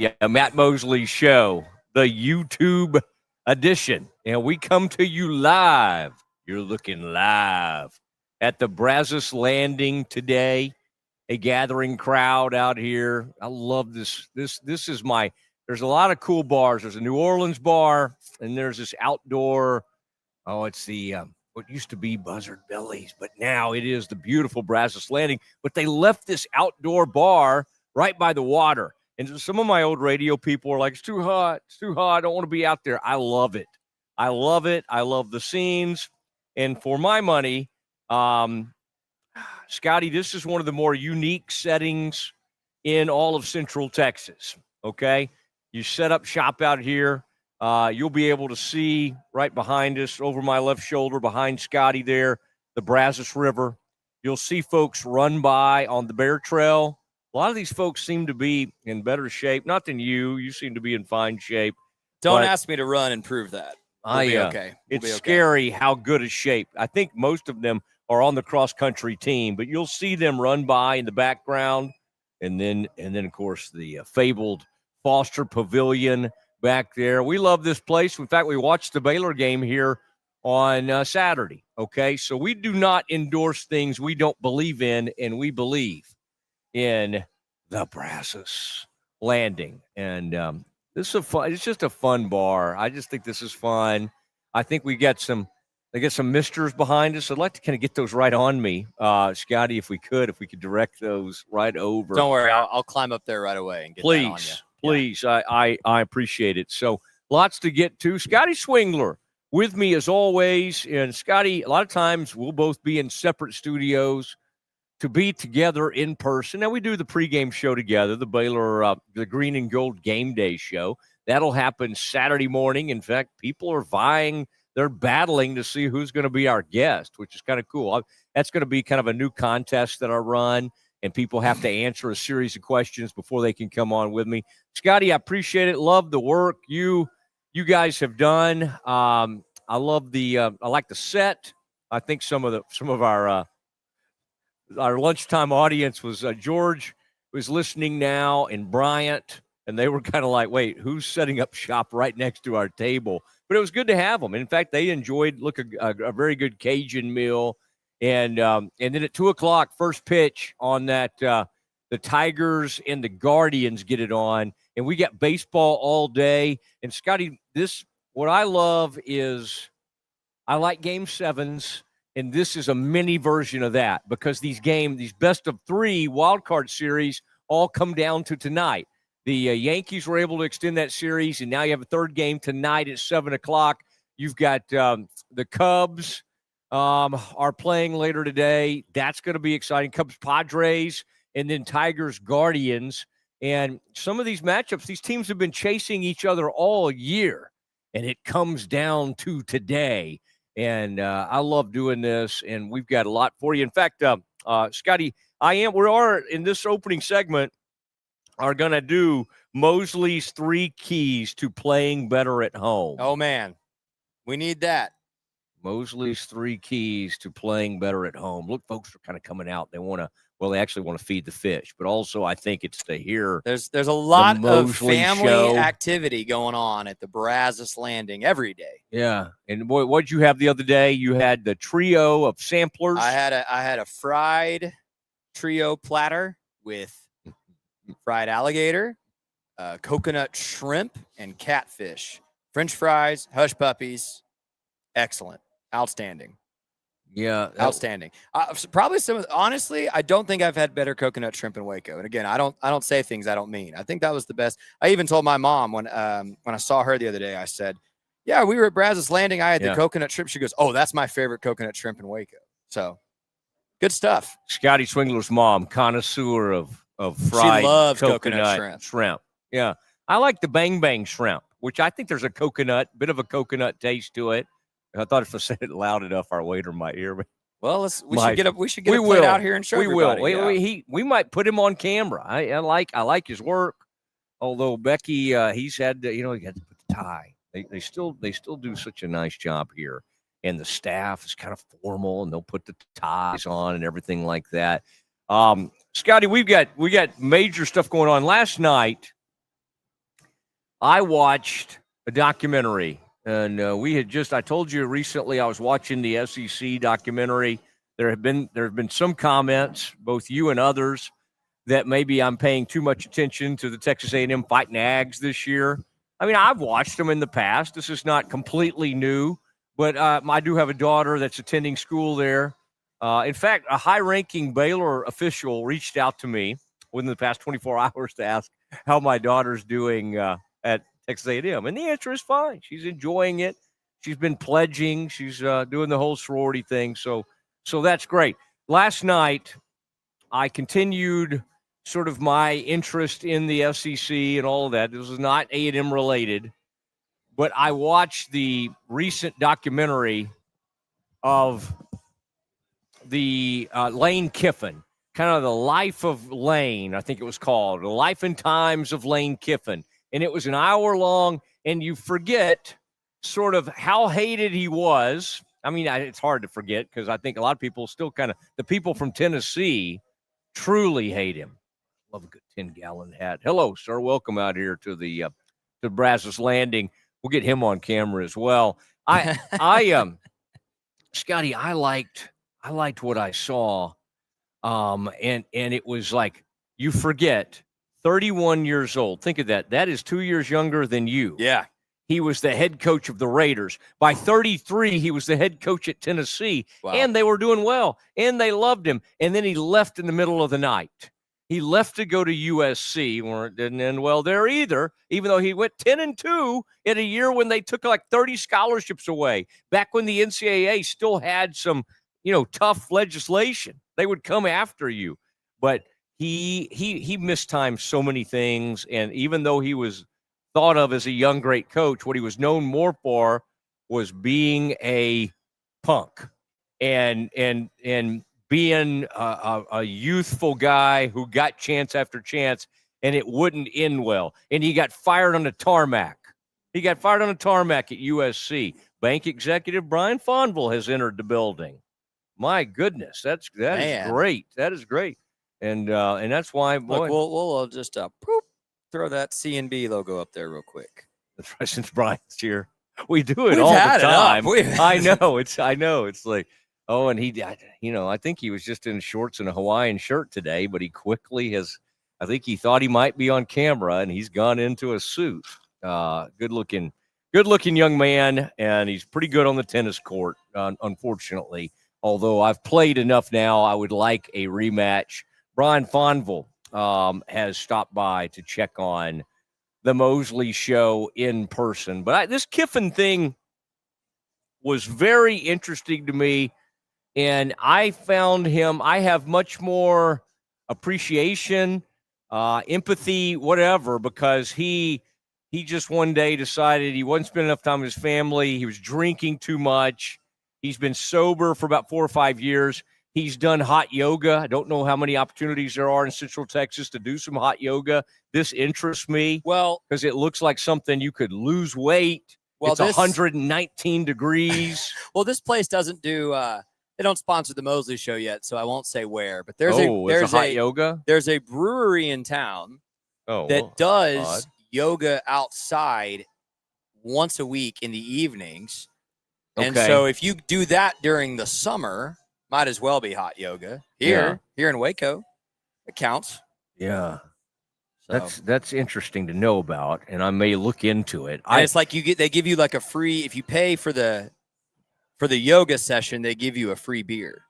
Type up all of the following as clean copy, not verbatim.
Yeah, Matt Mosley's show, the YouTube edition. And we come to you live. You're looking live at the Brazos Landing today. A gathering crowd out here. I love this. This is my. There's a lot of cool bars. There's a New Orleans bar, and there's this outdoor. Oh, it's the what used to be Buzzard Bellies, but now it is the beautiful Brazos Landing. But they left this outdoor bar right by the water. And some of my old radio people are like, it's too hot. It's too hot. I don't want to be out there. I love it. I love it. I love the scenes. And for my money, Scotty, this is one of the more unique settings in all of Central Texas, okay? You set up shop out here. You'll be able to see right behind us, over my left shoulder, behind Scotty there, the Brazos River. You'll see folks run by on the Bear Trail. A lot of these folks seem to be in better shape. Not than you. You seem to be in fine shape. Don't ask me to run and prove that. We'll be okay. It's scary how good a shape. I think most of them are on the cross-country team, but you'll see them run by in the background. And then of course, the fabled Foster Pavilion back there. We love this place. In fact, we watched the Baylor game here on Saturday, okay? So we do not endorse things we don't believe in, and we believe in the Brazos Landing. And this is it's just a fun bar. I just think this is fun. I think they get some misters behind us. I'd like to kind of get those right on me, Scotty, if we could direct those right over. Don't worry, I'll climb up there right away and get that on you. Please, yeah. I appreciate it. So lots to get to. Scotty Swingler with me as always. And Scotty, a lot of times we'll both be in separate studios to be together in person. Now we do the pregame show together, the Baylor, the Green and Gold Game Day show. That'll happen Saturday morning. In fact, people are vying. They're battling to see who's going to be our guest, which is kind of cool. That's going to be kind of a new contest that I run, and people have to answer a series of questions before they can come on with me. Scotty, I appreciate it. Love the work you guys have done. I love I like the set. I think some of our lunchtime audience was George was listening now, and Bryant, and they were kind of like, wait, who's setting up shop right next to our table? But it was good to have them. And in fact, they enjoyed a very good Cajun meal. And then at 2:00, first pitch on that, the Tigers and the Guardians get it on, and we got baseball all day. And Scotty, what I love is I like Game 7s, and this is a mini version of that because these best of 3 wild card series all come down to tonight. The Yankees were able to extend that series, and now you have a third game tonight at 7:00. You've got the Cubs are playing later today. That's going to be exciting. Cubs, Padres, and then Tigers, Guardians. And some of these matchups, these teams have been chasing each other all year, and it comes down to today. And I love doing this, and we've got a lot for you. In fact, Scotty, we are in this opening segment are going to do Mosley's 3 keys to playing better at home. Oh, man. We need that. Mosley's 3 keys to playing better at home. Look, folks are kind of coming out. They actually want to feed the fish, but also I think it's to hear. There's a lot of family show. Activity going on at the Brazos Landing every day. Yeah. And boy, what'd you have the other day? You had the trio of samplers. I had a fried trio platter with fried alligator, coconut shrimp, and catfish. French fries, hush puppies. Excellent. Outstanding. Yeah. Outstanding. Probably honestly, I don't think I've had better coconut shrimp in Waco. And again, I don't say things I don't mean. I think that was the best. I even told my mom when I saw her the other day, I said, yeah, we were at Brazos Landing. I had the coconut shrimp. She goes, oh, that's my favorite coconut shrimp in Waco. So good stuff. Scotty Swingler's mom, connoisseur of fried she loves coconut shrimp. Yeah. I like the Bang Bang shrimp, which I think there's a bit of a coconut taste to it. I thought if I said it loud enough, our waiter might hear me. Well, we should get a plate out here and show everybody. We might put him on camera. I like his work. Although Becky, he's had he had to put the tie. They still do such a nice job here. and the staff is kind of formal, and they'll put the ties on and everything like that. Scotty, we got major stuff going on. Last night, I watched a documentary, and I told you recently I was watching the SEC documentary. There have been some comments, both you and others, that maybe I'm paying too much attention to the Texas A&M Fighting Ags this year. I mean, I've watched them in the past. This is not completely new, but I do have a daughter that's attending school there. In fact, a high-ranking Baylor official reached out to me within the past 24 hours to ask how my daughter's doing at Texas A&M, and the answer is fine. She's enjoying it. She's been pledging. She's doing the whole sorority thing, so that's great. Last night, I continued sort of my interest in the SEC and all of that. This was not A&M related, but I watched the recent documentary of the Lane Kiffin, kind of the life of Lane, I think it was called, The Life and Times of Lane Kiffin. And it was an hour long, and you forget sort of how hated he was. I mean, it's hard to forget because I think a lot of people still the people from Tennessee truly hate him. Love a good 10-gallon hat. Hello, sir. Welcome out here to the Brazos Landing. We'll get him on camera as well. Scotty, I liked what I saw. And it was like, you forget, 31 years old. Think of that. That is 2 years younger than you. Yeah. He was the head coach of the Raiders. By 33, he was the head coach at Tennessee. Wow. And they were doing well, and they loved him. And then he left in the middle of the night. He left to go to USC, or didn't end well there either, even though he went 10-2 in a year when they took like 30 scholarships away, back when the NCAA still had some, tough legislation. They would come after you. But he mistimed so many things, and even though he was thought of as a young, great coach, what he was known more for was being a punk and being a youthful guy who got chance after chance, and it wouldn't end well. And he got fired on the tarmac. At USC. Bank executive Brian Fonville has entered the building. My goodness, that is great. That is great. And that's why, boy. Look, we'll just throw that C&B logo up there real quick. That's right, since Brian's here. We do it all the time. I know. It's like, oh, and I think he was just in shorts and a Hawaiian shirt today, but he quickly I think he thought he might be on camera, and he's gone into a suit. Good looking young man, and he's pretty good on the tennis court, unfortunately. Although I've played enough now, I would like a rematch. Brian Fonville has stopped by to check on the Mosley show in person. But this Kiffin thing was very interesting to me, and I found him, I have much more appreciation, empathy, whatever, because he just one day decided he wasn't spending enough time with his family. He was drinking too much. He's been sober for about 4 or 5 years. He's done hot yoga. I don't know how many opportunities there are in Central Texas to do some hot yoga. This interests me. Well, because it looks like something you could lose weight. Well, it's 119 degrees. Well, this place doesn't do they don't sponsor the Mosley show yet, so I won't say where. But there's a hot yoga. There's a brewery in town that does yoga outside once a week in the evenings. And so if you do that during the summer, might as well be hot yoga here in Waco. It counts. Yeah. So. That's interesting to know about, and I may look into it. It's like they give you like a free, if you pay for the yoga session, they give you a free beer.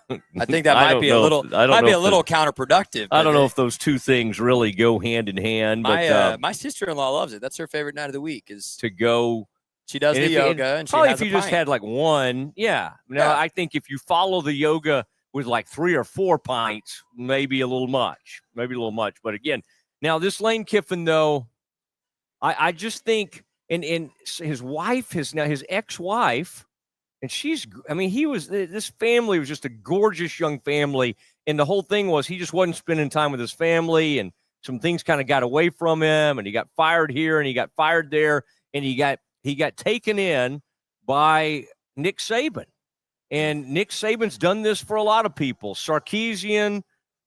I think that might be a little counterproductive. I don't know if those two things really go hand in hand. My sister-in-law loves it. That's her favorite night of the week is to go. She does the yoga, and probably if you just had like one, I think if you follow the yoga with like 3 or 4 pints, maybe a little much. But again, now this Lane Kiffin, though, I just think, and his wife, his ex-wife, and this family was just a gorgeous young family, and the whole thing was he just wasn't spending time with his family, and some things kind of got away from him, and he got fired here, and he got fired there, and he got taken in by Nick Saban. And Nick Saban's done this for a lot of people. Sarkisian,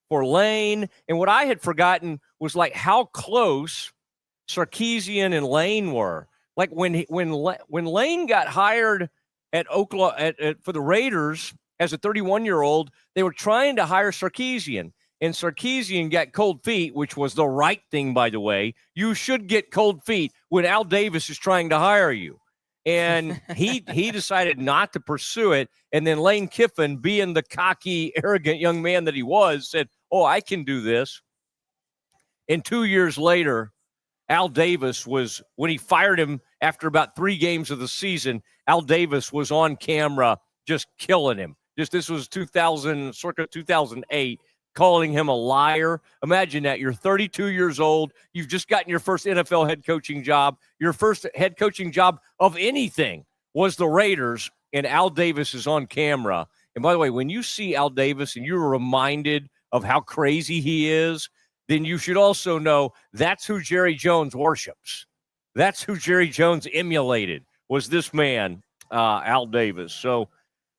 for Lane. And what I had forgotten was like how close Sarkisian and Lane were. Like when Lane got hired at Oklahoma for the Raiders as a 31-year-old, they were trying to hire Sarkisian. And Sarkisian got cold feet, which was the right thing, by the way. You should get cold feet when Al Davis is trying to hire you. And he decided not to pursue it. And then Lane Kiffin, being the cocky, arrogant young man that he was, said, oh, I can do this. And 2 years later, Al Davis was, when he fired him after about 3 games of the season, Al Davis was on camera just killing him. This was circa 2008, calling him a liar. Imagine that. You're 32 years old. You've just gotten your first NFL head coaching job. Your first head coaching job of anything was the Raiders, and Al Davis is on camera. And by the way, when you see Al Davis and you're reminded of how crazy he is, then you should also know that's who Jerry Jones worships. That's who Jerry Jones emulated, was this man, Al Davis. So,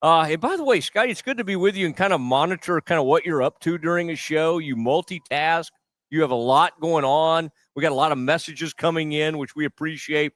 and by the way, Scotty, it's good to be with you and kind of monitor kind of what you're up to during a show. You multitask. You have a lot going on. We got a lot of messages coming in, which we appreciate.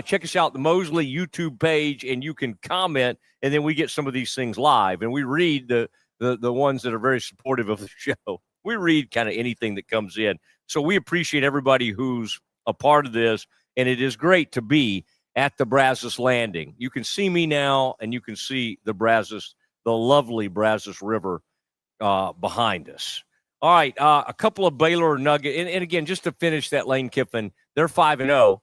Check us out, the Mosley YouTube page, and you can comment, and then we get some of these things live, and we read the ones that are very supportive of the show. We read kind of anything that comes in. So we appreciate everybody who's a part of this, and it is great to be at the Brazos Landing. You can see me now, and you can see the Brazos, the lovely Brazos River behind us. All right, a couple of Baylor Nuggets. And again, just to finish that, Lane Kiffin, they're 5-0.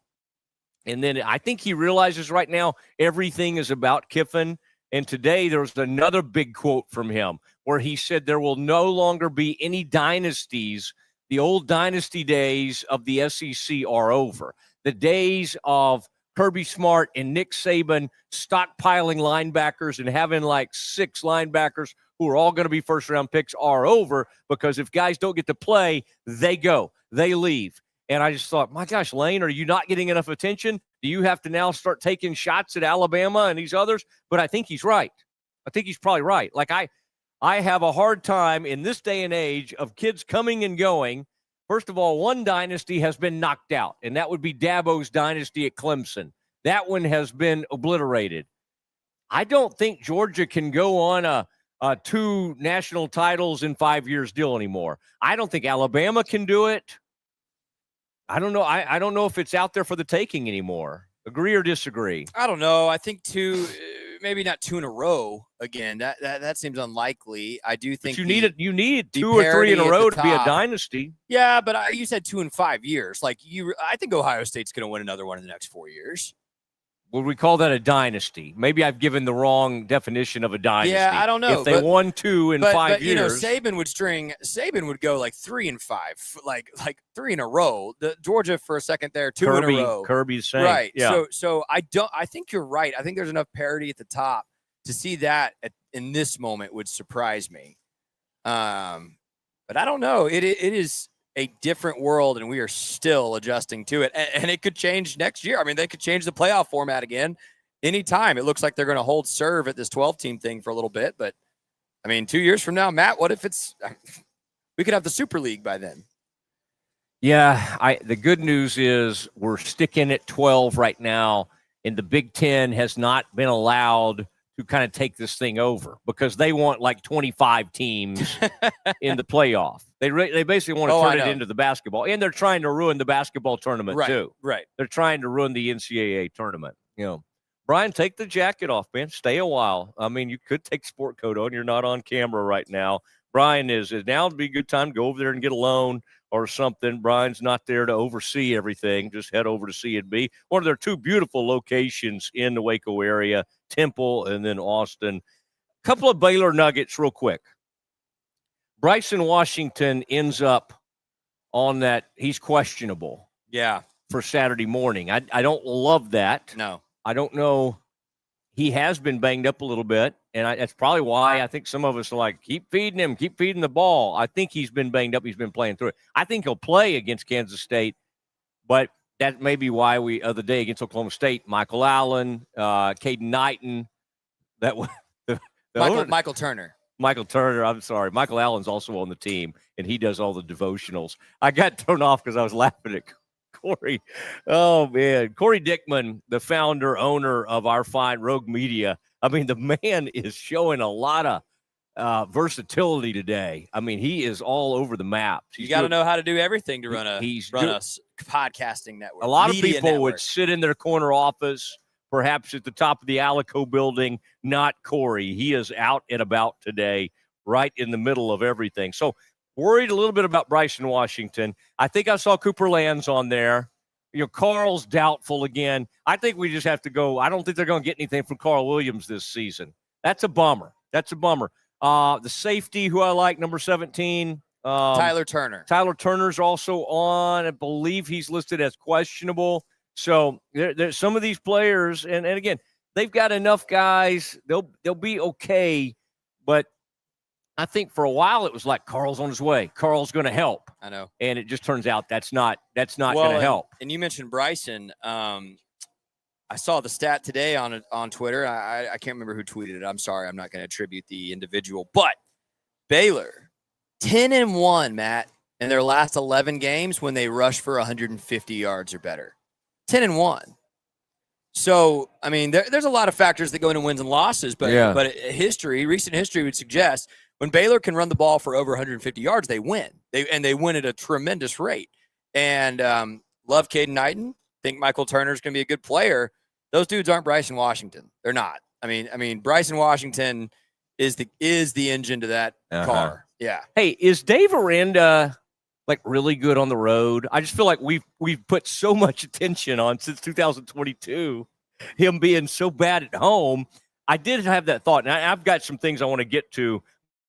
And then I think he realizes right now everything is about Kiffin. And today there was another big quote from him where he said there will no longer be any dynasties. The old dynasty days of the SEC are over. The days of Kirby Smart and Nick Saban stockpiling linebackers and having like 6 linebackers who are all going to be first-round picks are over, because if guys don't get to play, they go. They leave. And I just thought, my gosh, Lane, are you not getting enough attention? Do you have to now start taking shots at Alabama and these others? But I think he's right. I think he's probably right. Like I have a hard time in this day and age of kids coming and going. First of all, one dynasty has been knocked out, and that would be Dabo's dynasty at Clemson. That one has been obliterated. I don't think Georgia can go on a 2 national titles in 5 years deal anymore. I don't think Alabama can do it. I don't know. I don't know if it's out there for the taking anymore. Agree or disagree? I don't know. I think 2, maybe not 2 in a row again. That seems unlikely. I do think but you need 2 or 3 in a row to be a dynasty. Yeah, but you said 2 in 5 years. Like I think Ohio State's going to win another one in the next 4 years. Would we call that a dynasty? Maybe I've given the wrong definition of a dynasty. Yeah, I don't know. If they won 2 in 5 years, Saban would go like 3 and 5, like 3 in a row. The Georgia for a second there, 2 in a row. Kirby's saying, right. Yeah. So I think you're right. I think there's enough parity at the top to see that in this moment would surprise me. But I don't know. It is a different world, and we are still adjusting to it. And it could change next year. I mean, they could change the playoff format again anytime. It looks like they're going to hold serve at this 12-team thing for a little bit. But, I mean, 2 years from now, Matt, what if we could have the Super League by then? Yeah, the good news is we're sticking at 12 right now, and the Big Ten has not been allowed to kind of take this thing over because they want like 25 teams in the playoff. They basically want to turn it into the basketball, and they're trying to ruin the basketball tournament too. Right. They're trying to ruin the NCAA tournament. Brian, take the jacket off, man. Stay a while. I mean, you could take sport coat on. You're not on camera right now. Brian is now would be a good time to go over there and get a loan or something. Brian's not there to oversee everything. Just head over to C&B. One of their 2 beautiful locations in the Waco area, Temple and then Austin. A couple of Baylor Nuggets real quick. Bryson Washington ends up on that. He's questionable. Yeah. For Saturday morning. I don't love that. No. I don't know. He has been banged up a little bit, and that's probably why I think some of us are like, keep feeding him, keep feeding the ball. I think he's been banged up. He's been playing through it. I think he'll play against Kansas State, but that may be why the other day against Oklahoma State, Michael Allen, Caden Knighton, that the Michael Turner. Michael Turner, I'm sorry. Michael Allen's also on the team, and he does all the devotionals. I got thrown off because I was laughing at Corey. Oh, man. Corey Dickman, the founder, owner of our fine Rogue Media. I mean, the man is showing a lot of versatility today. I mean, he is all over the map. You got to know how to do everything to run a podcasting network. A lot of people would sit in their corner office, perhaps at the top of the Alico building. Not Corey. He is out and about today, right in the middle of everything. So worried a little bit about Bryson Washington. I think I saw Cooper Lands on there. Carl's doubtful again. I think we just have to go. I don't think they're going to get anything from Carl Williams this season. That's a bummer. The safety who I like, number 17. Tyler Turner. Tyler Turner's also on. I believe he's listed as questionable. So there's some of these players, and again, they've got enough guys. They'll be okay. But I think for a while it was like Carl's on his way. Carl's going to help. I know. And it just turns out that's not going to help. And you mentioned Bryson. I saw the stat today on Twitter. I can't remember who tweeted it. I'm sorry. I'm not going to attribute the individual. But Baylor, 10-1, Matt, in their last 11 games when they rush for 150 yards or better. 10-1. So, I mean, there's a lot of factors that go into wins and losses, but recent history would suggest when Baylor can run the ball for over 150 yards, they win. They win at a tremendous rate. And love Caden Knighton. Think Michael Turner's going to be a good player. Those dudes aren't Bryson Washington. They're not. I mean, Bryson Washington is the engine to that car. Yeah. Hey, is Dave Aranda like really good on the road? I just feel like we've put so much attention on since 2022, him being so bad at home. I did have that thought, and I've got some things I want to get to.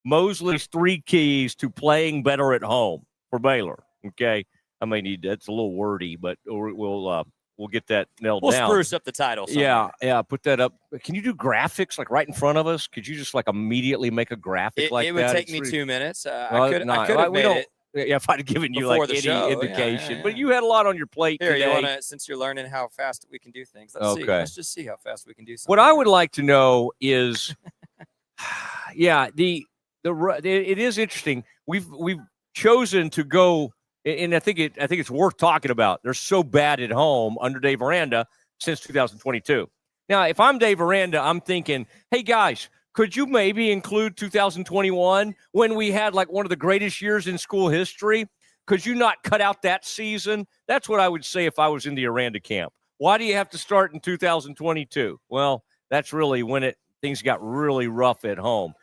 Mosley's 3 keys to playing better at home for Baylor. Okay, I mean that's a little wordy, but we'll get that nailed down. We'll spruce up the title. Yeah, put that up. Can you do graphics like right in front of us? Could you just like immediately make a graphic like that? It would take me 2 minutes. I could have made it. Yeah, if I'd given you like any indication. Yeah. But you had a lot on your plate Here, today. you want to, since you're learning how fast we can do things, let's just see how fast we can do something. What I would like to know is, it is interesting. We've chosen to go, and I think it's worth talking about. They're so bad at home under Dave Aranda since 2022. Now, if I'm Dave Aranda, I'm thinking, hey guys, could you maybe include 2021 when we had like one of the greatest years in school history? Could you not cut out that season? That's what I would say if I was in the Aranda camp. Why do you have to start in 2022? Well, that's really when things got really rough at home.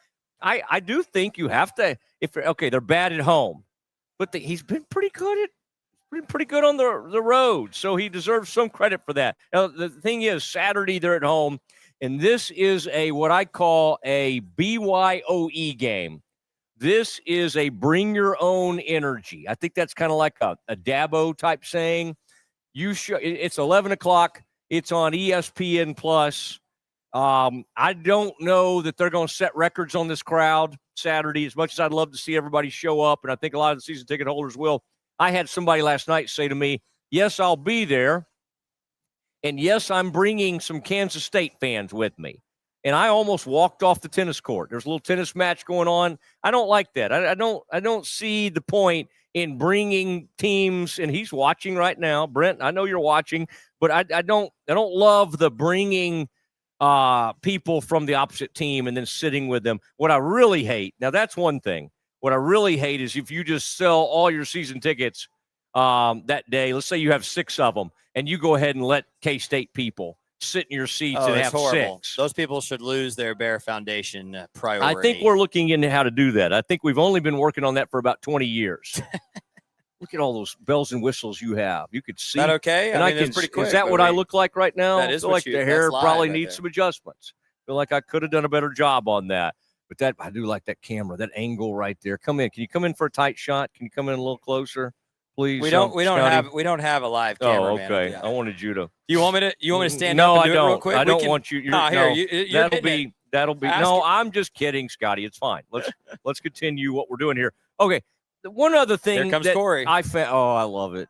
I do think you have to. They're bad at home, but he's been pretty good on the road, so he deserves some credit for that. Now, the thing is, Saturday they're at home. And this is what I call a BYOE game. This is a bring your own energy. I think that's kind of like a Dabo type saying. It's 11 o'clock. It's on ESPN Plus. I don't know that they're going to set records on this crowd Saturday, as much as I'd love to see everybody show up, and I think a lot of the season ticket holders will. I had somebody last night say to me, yes, I'll be there. And yes, I'm bringing some Kansas State fans with me. And I almost walked off the tennis court. There's a little tennis match going on. I don't like that. I don't see the point in bringing teams. And he's watching right now, Brent. I know you're watching, but I don't love the bringing people from the opposite team and then sitting with them. What I really hate, now that's one thing. What I really hate is if you just sell all your season tickets that day. Let's say you have 6 of them. And you go ahead and let K-State people sit in your seats and have horrible. 6. Those people should lose their Bear Foundation priority. I think we're looking into how to do that. I think we've only been working on that for about 20 years. Look at all those bells and whistles you have. You could see. Is that okay? And it's pretty quick. Is that what I look like right now? That is I feel like the hair probably needs some adjustments. I feel like I could have done a better job on that. But I do like that camera, that angle right there. Come in. Can you come in for a tight shot? Can you come in a little closer? Please, we don't have a live camera. Oh, okay. Man. I wanted you to. You want me to stand up and do it don't. real quick? I don't want you. That'll be. No, I'm just kidding, Scotty. It's fine. Let's continue what we're doing here. Okay. One other thing. Here comes Corey. I found. Oh, I love it.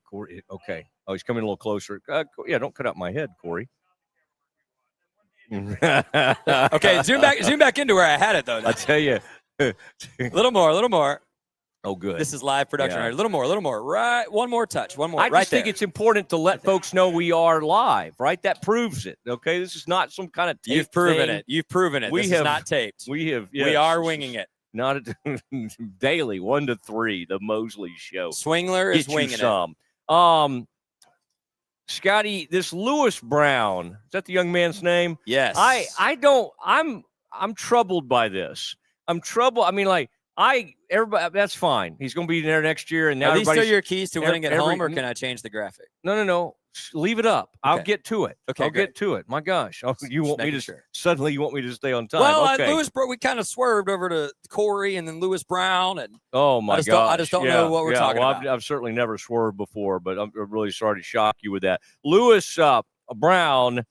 Corey. Okay. Oh, he's coming a little closer. Yeah, don't cut out my head, Corey. Okay, zoom back into where I had it though. I tell you. A little more. Oh, good. This is live production. Yeah. Right? A little more. Right, one more touch. One more. I just think it's important to let folks know we are live, right? That proves it. Okay, this is not some kind of tape You've proven thing. it. You've proven it. This is not taped. We have. Yes, we are winging it. Not daily, 1 to 3. The Mosley Show. Swingler is winging it. Scotty, this Lewis Brown, is that the young man's name? Yes. I'm troubled by this. I'm troubled. I mean, everybody, that's fine. He's going to be there next year. And now are these still your keys to winning at home, or can I change the graphic? No. Leave it up. Okay. I'll get to it. Okay, I'll get to it. My gosh. You want me to suddenly you want me to stay on time? Well, okay. Lewis, we kind of swerved over to Corey and then Lewis Brown, and oh my gosh, I just don't know what we're talking about. I've certainly never swerved before, but I'm really sorry to shock you with that. Lewis Brown,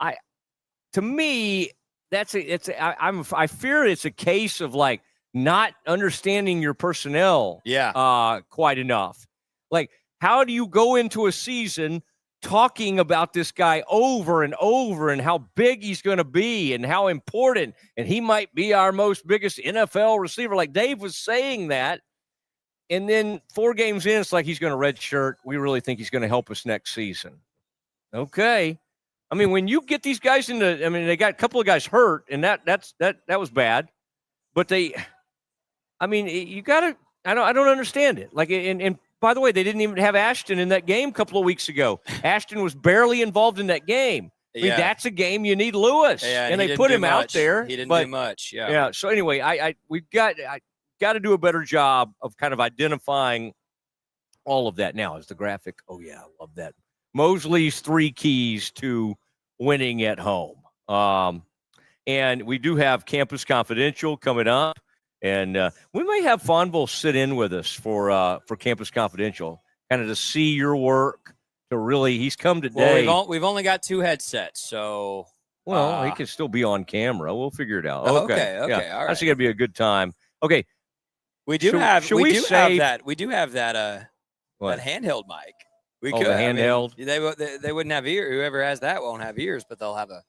to me, I fear it's a case of like not understanding your personnel, quite enough. Like, how do you go into a season talking about this guy over and over and how big he's going to be and how important, and he might be our biggest NFL receiver? Like Dave was saying that. And then 4 games in, it's like he's going to redshirt. We really think he's going to help us next season. Okay. I mean, when you get these guys they got a couple of guys hurt, and that was bad. But you got to, I don't understand it. Like, and by the way, they didn't even have Ashton in that game a couple of weeks ago. Ashton was barely involved in that game. I mean, that's a game you need Lewis, and they put him out there. He didn't do much. Yeah. So anyway, we've got to do a better job of kind of identifying all of that. Now, is the graphic? Oh yeah, I love that. Mosley's 3 keys to winning at home. And we do have Campus Confidential coming up. And we may have Fonville sit in with us for Campus Confidential, kind of to see your work. To really, he's come today. Well, we've only got 2 headsets, so he can still be on camera. We'll figure it out. Okay, yeah. All right. That's gonna be a good time. Okay, we do have that handheld mic. We could the handheld. They wouldn't have ears. Whoever has that won't have ears, but they'll have a.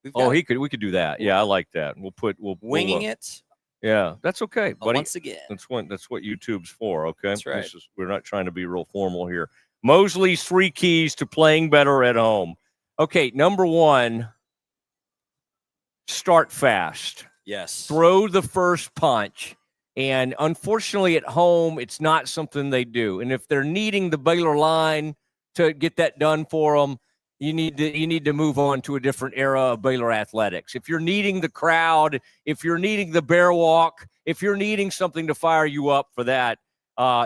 We could do that. Yeah, I like that. We'll winging it. Yeah, that's okay, buddy. Once again, that's what YouTube's for. Okay, that's right. We're not trying to be real formal here. Mosley's 3 keys to playing better at home. Okay, number 1, start fast. Yes. Throw the first punch. And unfortunately, at home, it's not something they do. And if they're needing the Baylor line to get that done for them, you need to move on to a different era of Baylor athletics. If you're needing the crowd, if you're needing the bear walk, if you're needing something to fire you up for that,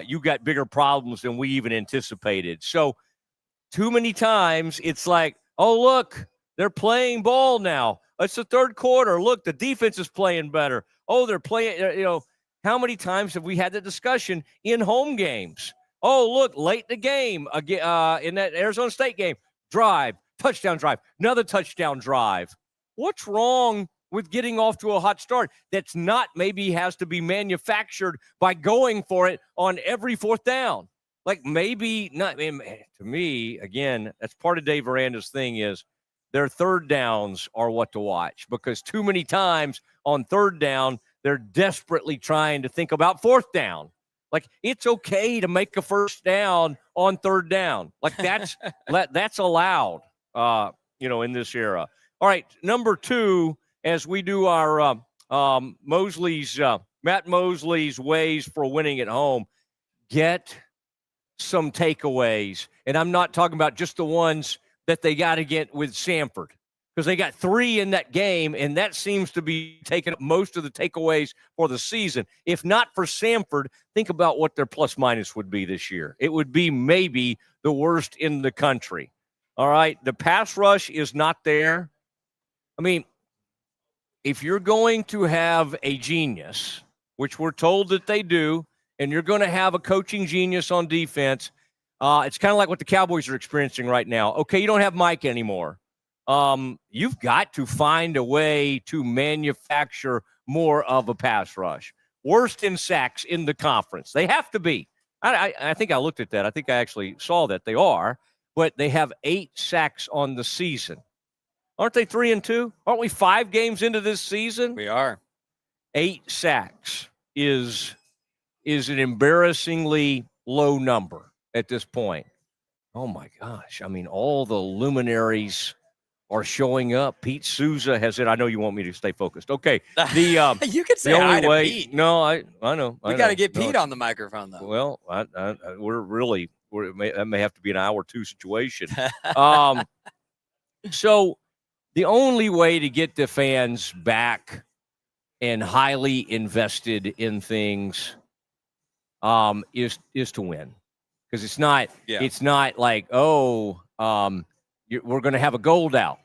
you got bigger problems than we even anticipated. So too many times it's like, oh, look, they're playing ball now. It's the 3rd quarter. Look, the defense is playing better. Oh, they're playing, how many times have we had the discussion in home games? Oh, look, late in the game, in that Arizona State game, drive, touchdown drive, another touchdown drive. What's wrong with getting off to a hot start that's not maybe has to be manufactured by going for it on every 4th down? Like maybe not. I mean, to me, again, that's part of Dave Aranda's thing is their 3rd downs are what to watch, because too many times on 3rd down, they're desperately trying to think about 4th down. Like, it's okay to make a 1st down on 3rd down. Like, that's that's allowed, in this era. All right, number 2, as we do our Matt Mosley's ways for winning at home, get some takeaways. And I'm not talking about just the ones that they got to get with Samford, because they got 3 in that game, and that seems to be taking up most of the takeaways for the season. If not for Samford, think about what their plus-minus would be this year. It would be maybe the worst in the country. All right, the pass rush is not there. I mean, if you're going to have a genius, which we're told that they do, and you're going to have a coaching genius on defense, it's kind of like what the Cowboys are experiencing right now. Okay, you don't have Mike anymore. You've got to find a way to manufacture more of a pass rush. Worst in sacks in the conference. They have to be. I think I looked at that. I think I actually saw that they are, but they have 8 sacks on the season. Aren't they 3-2? Aren't we 5 games into this season? We are. 8 sacks is an embarrassingly low number at this point. Oh my gosh. I mean, all the luminaries are showing up. Pete Souza has it. I know you want me to stay focused. Okay. The you could say the hi only to way. Pete. No, I know. We got to get Pete on the microphone though. Well, that may have to be an hour or two situation. So the only way to get the fans back and highly invested in things is to win, because it's not like we're going to have a gold out.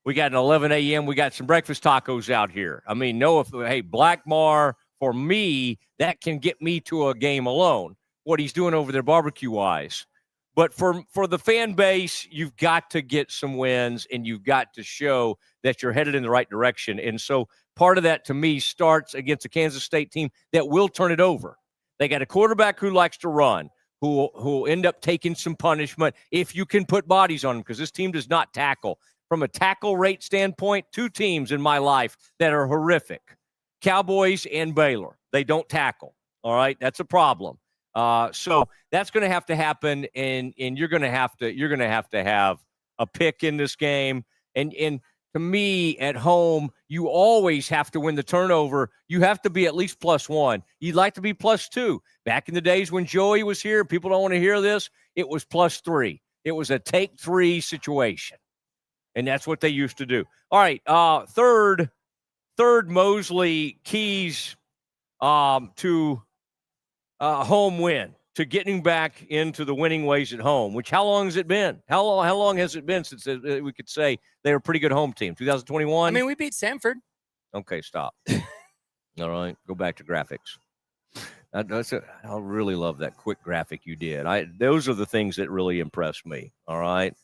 We got an 11 a.m. We got some breakfast tacos out here. I mean, Blackmar, for me, that can get me to a game alone. What he's doing over there barbecue wise. But for the fan base, you've got to get some wins, and you've got to show that you're headed in the right direction. And so part of that, to me, starts against a Kansas State team that will turn it over. They got a quarterback who likes to run, who will end up taking some punishment if you can put bodies on them, because this team does not tackle. From a tackle rate standpoint, 2 teams in my life that are horrific, Cowboys and Baylor. They don't tackle. All right, that's a problem. So that's going to have to happen, and you're going to have to have a pick in this game. And to me, at home, you always have to win the turnover. You have to be at least +1. You'd like to be +2. Back in the days when Joey was here, people don't want to hear this. It was +3. It was a take 3 situation, and that's what they used to do. All right, third Mosley keys to home win, to getting back into the winning ways at home, which how long has it been? How long has it been since we could say they were a pretty good home team? 2021? I mean, we beat Samford. Okay, stop. All right, go back to graphics. I really love that quick graphic you did. Those are the things that really impressed me. All right.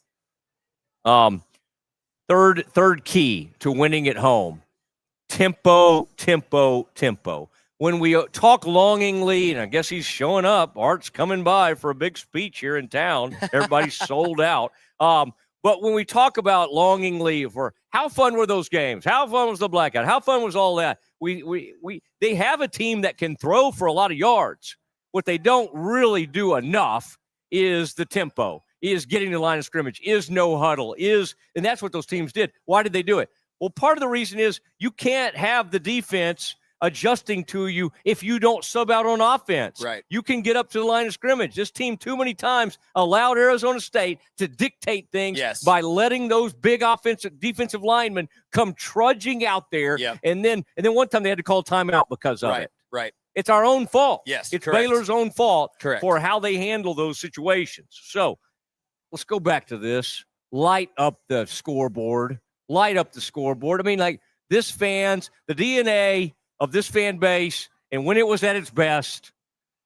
Third key to winning at home: tempo. When we talk longingly, and I guess he's showing up, Art's coming by for a big speech here in town. Everybody's sold out. But when we talk about longingly for how fun were those games? How fun was the blackout? How fun was all that? They have a team that can throw for a lot of yards. What they don't really do enough is the tempo, is getting the line of scrimmage, is no huddle, and that's what those teams did. Why did they do it? Well, part of the reason is you can't have the defense adjusting to you if you don't sub out on offense. Right. You can get up to the line of scrimmage. This team too many times allowed Arizona State to dictate things by letting those big defensive linemen come trudging out there. Yep. And then one time they had to call timeout because of it. Right. It's our own fault. Yes. It's correct. Baylor's own fault Correct. for how they handle those situations. So let's go back to this. Light up the scoreboard. I mean, like, the DNA of this fan base, and when it was at its best,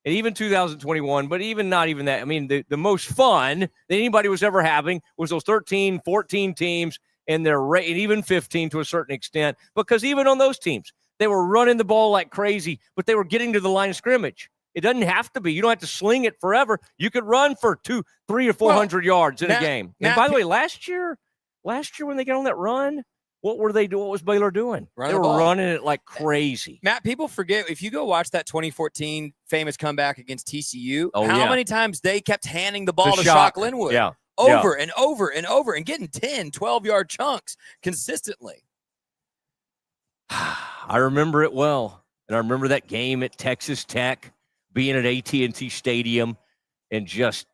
and even 2021, but even not even that. I mean, the most fun that anybody was ever having was those 13, 14 teams, and and even 15 to a certain extent, because even on those teams, they were running the ball like crazy, but they were getting to the line of scrimmage. It doesn't have to be. You don't have to sling it forever. You could run for 200, 300, or 400 yards in a game. And by the way, last year when they got on that run, what were they doing? What was Baylor doing? They were running it like crazy. Matt, people forget, if you go watch that 2014 famous comeback against TCU, how many times they kept handing the ball to Shock Linwood over and over and over and getting 10, 12-yard chunks consistently. I remember it well. And I remember that game at Texas Tech, being at AT&T Stadium, and just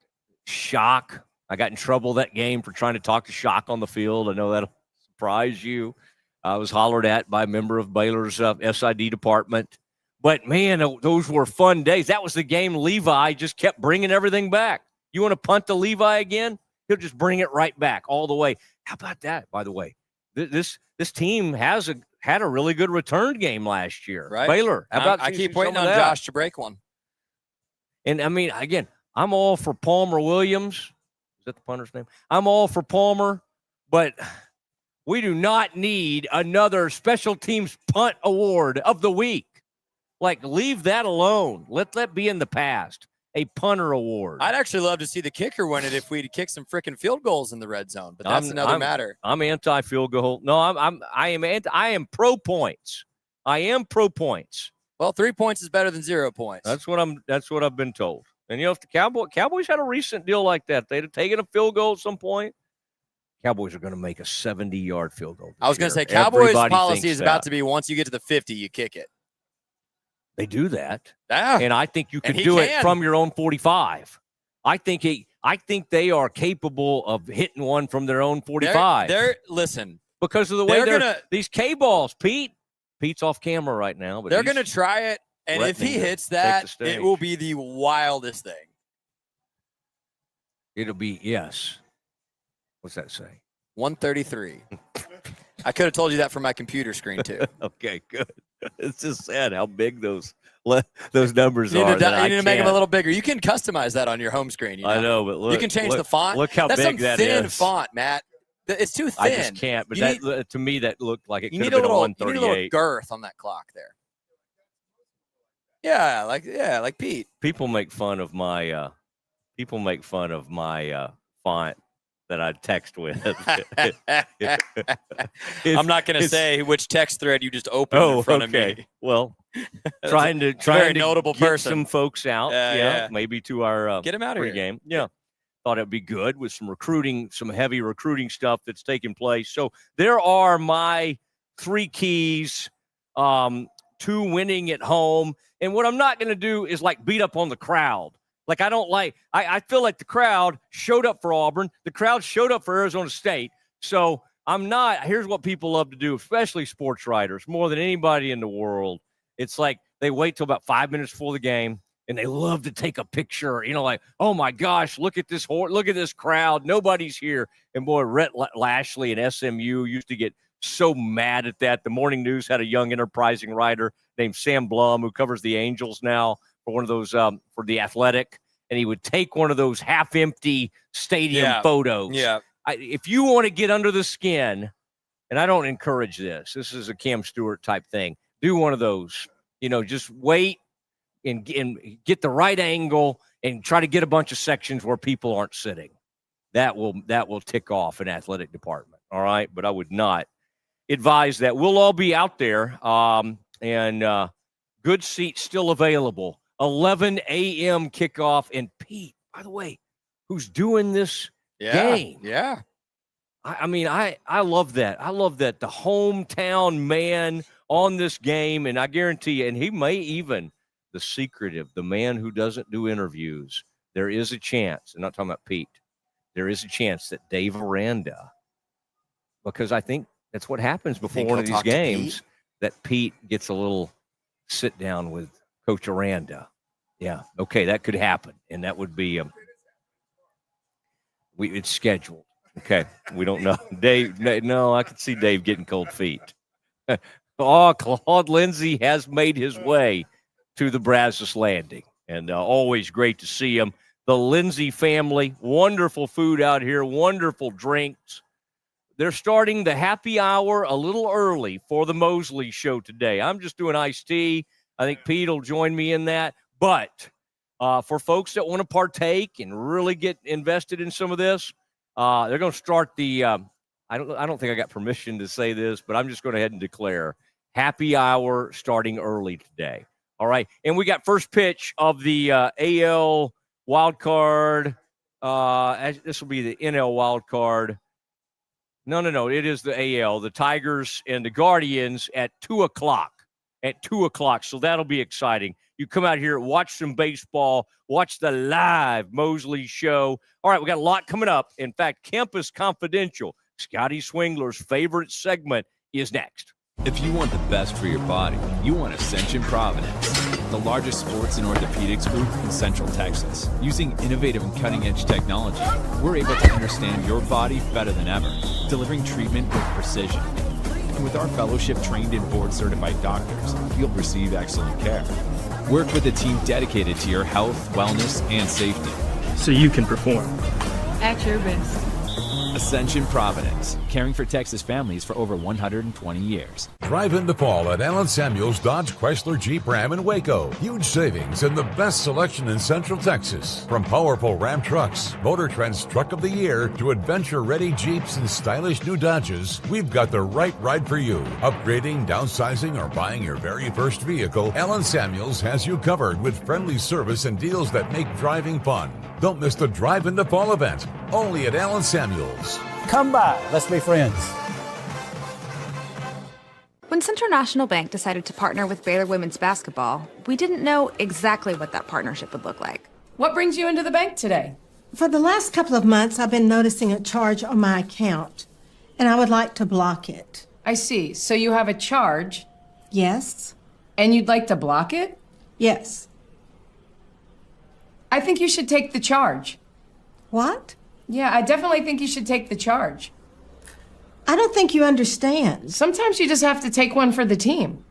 Shock. I got in trouble that game for trying to talk to Shock on the field. I know that'll surprise you. I was hollered at by a member of Baylor's SID department. But, man, those were fun days. That was the game Levi just kept bringing everything back. You want to punt to Levi again? He'll just bring it right back all the way. How about that, by the way? This team had a really good return game last year. Right. Baylor. How about I keep waiting on Josh to break one. And, I mean, again, I'm all for Palmer Williams. Is that the punter's name? I'm all for Palmer, but we do not need another special teams punt award of the week. Like, leave that alone. Let that be in the past. a punter award. I'd actually love to see the kicker win it if we'd kick some freaking field goals in the red zone, but that's another matter. I'm anti-field goal. No, I am pro points. I am pro points. Well, 3 points is better than 0 points. That's what I've been told. And if the Cowboys had a recent deal like that, they'd have taken a field goal at some point. Cowboys are going to make a 70-yard field goal. I was going to say, Cowboys' policy is about to be once you get to the 50, you kick it. They do that. Yeah. And I think you can do it from your own 45. I think they are capable of hitting one from their own 45. Listen. Because of the way these K-balls, Pete's off camera right now. But they're going to try it, and if he hits that, it will be the wildest thing. It'll be, yes. What's that say? 133. I could have told you that from my computer screen, too. Okay, good. It's just sad how big those numbers are. You need to make them a little bigger. You can customize that on your home screen. You know? I know, but look. You can change the font. Look how big that is. That's some thin font, Matt. It's too thin. I just can't. But to me, that looked like it could have been a 138. You need a little girth on that clock there. Yeah, like Pete. People make fun of my font that I text with. I'm not going to say which text thread you just opened in front of me. Well, trying to notable get person. some folks out. Yeah, maybe to our get him out of here game. Yeah. Thought it'd be good with some heavy recruiting stuff that's taking place. So there are my 3 keys to winning at home. And what I'm not going to do is beat up on the crowd. I feel like the crowd showed up for Auburn. The crowd showed up for Arizona State. So here's what people love to do, especially sports writers, more than anybody in the world. It's like they wait till about 5 minutes before the game. And they love to take a picture, oh my gosh, look at this crowd. Nobody's here. And boy, Rhett Lashley and SMU used to get so mad at that. The Morning News had a young enterprising writer named Sam Blum who covers the Angels now for one of those for The Athletic. And he would take one of those half-empty stadium photos. Yeah. If you want to get under the skin, and I don't encourage this. This is a Cam Stewart type thing. Do one of those. Just wait. And get the right angle and try to get a bunch of sections where people aren't sitting. That will tick off an athletic department. All right. But I would not advise that. We'll all be out there. And good seats still available. 11 a.m. kickoff. And Pete, by the way, who's doing this game? Yeah. I love that. I love that. The hometown man on this game. And I guarantee you, and he may even the secretive, the man who doesn't do interviews, there is a chance, I'm not talking about Pete, there is a chance that Dave Aranda, because I think that's what happens before one of these games, that Pete gets a little sit down with Coach Aranda. Yeah, okay, that could happen, and that would be it's scheduled. Okay, we don't know. Dave, no, I could see Dave getting cold feet. Claude Lindsay has made his way to the Brazos Landing, and always great to see him. The Lindsay family, wonderful food out here, wonderful drinks. They're starting the happy hour a little early for the Mosley show today. I'm just doing iced tea. I think Pete will join me in that. But for folks that want to partake and really get invested in some of this, they're going to start the I don't think I got permission to say this, but I'm just going to ahead and declare happy hour starting early today. All right. And we got first pitch of the AL wild card. This will be the NL wild card. No. It is the AL, the Tigers and the Guardians at 2:00. At 2:00. So that'll be exciting. You come out here, watch some baseball, watch the live Mosley show. All right. We got a lot coming up. In fact, Campus Confidential, Scotty Swingler's favorite segment, is next. If you want the best for your body, you want Ascension Providence, the largest sports and orthopedics group in Central Texas. Using innovative and cutting-edge technology, we're able to understand your body better than ever, delivering treatment with precision. And with our fellowship-trained and board-certified doctors, you'll receive excellent care. Work with a team dedicated to your health, wellness, and safety. So you can perform. At your best. Ascension Providence, caring for Texas families for over 120 years. Drive in the fall at Allen Samuels Dodge Chrysler Jeep Ram in Waco. Huge savings and the best selection in Central Texas. From powerful Ram trucks, Motor Trend's Truck of the Year, to adventure-ready Jeeps and stylish new Dodges, we've got the right ride for you. Upgrading, downsizing, or buying your very first vehicle, Allen Samuels has you covered with friendly service and deals that make driving fun. Don't miss the Drive in the Fall event, only at Allen Samuels. Come by, let's be friends. When Central National Bank decided to partner with Baylor women's basketball, we didn't know exactly what that partnership would look like. What brings you into the bank today? For the last couple of months, I've been noticing a charge on my account, and I would like to block it. I see. So you have a charge, Yes? and you'd like to block it? Yes. I think you should take the charge. What? Yeah, I definitely think you should take the charge. I don't think you understand. Sometimes you just have to take one for the team.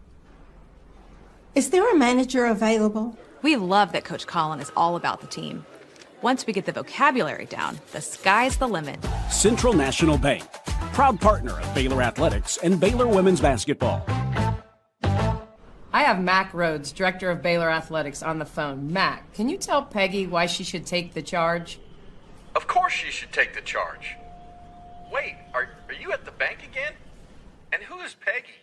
Is there a manager available? We love that Coach Colin is all about the team. Once we get the vocabulary down, the sky's the limit. Central National Bank, proud partner of Baylor Athletics and Baylor women's basketball. I have Mac Rhodes, director of Baylor Athletics, on the phone. Mac, can you tell Peggy why she should take the charge? Of course she should take the charge. Wait, are you at the bank again? And who is Peggy?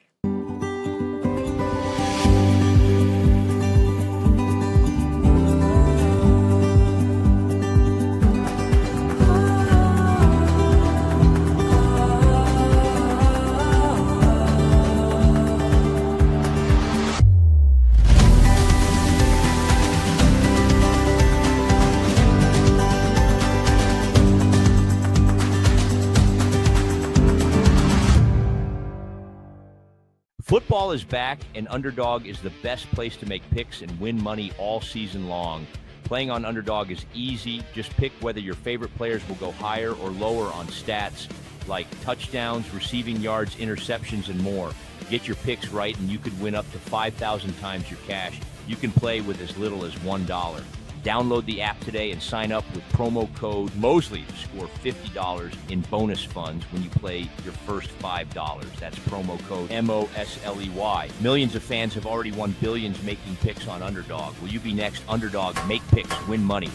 Football is back, and Underdog is the best place to make picks and win money all season long. Playing on Underdog is easy. Just pick whether your favorite players will go higher or lower on stats like touchdowns, receiving yards, interceptions, and more. Get your picks right, and you could win up to 5,000 times your cash. You can play with as little as $1. Download the app today and sign up with promo code Mosley to score $50 in bonus funds when you play your first $5. That's promo code MOSLEY. Millions of fans have already won billions making picks on Underdog. Will you be next? Underdog, make picks, win money.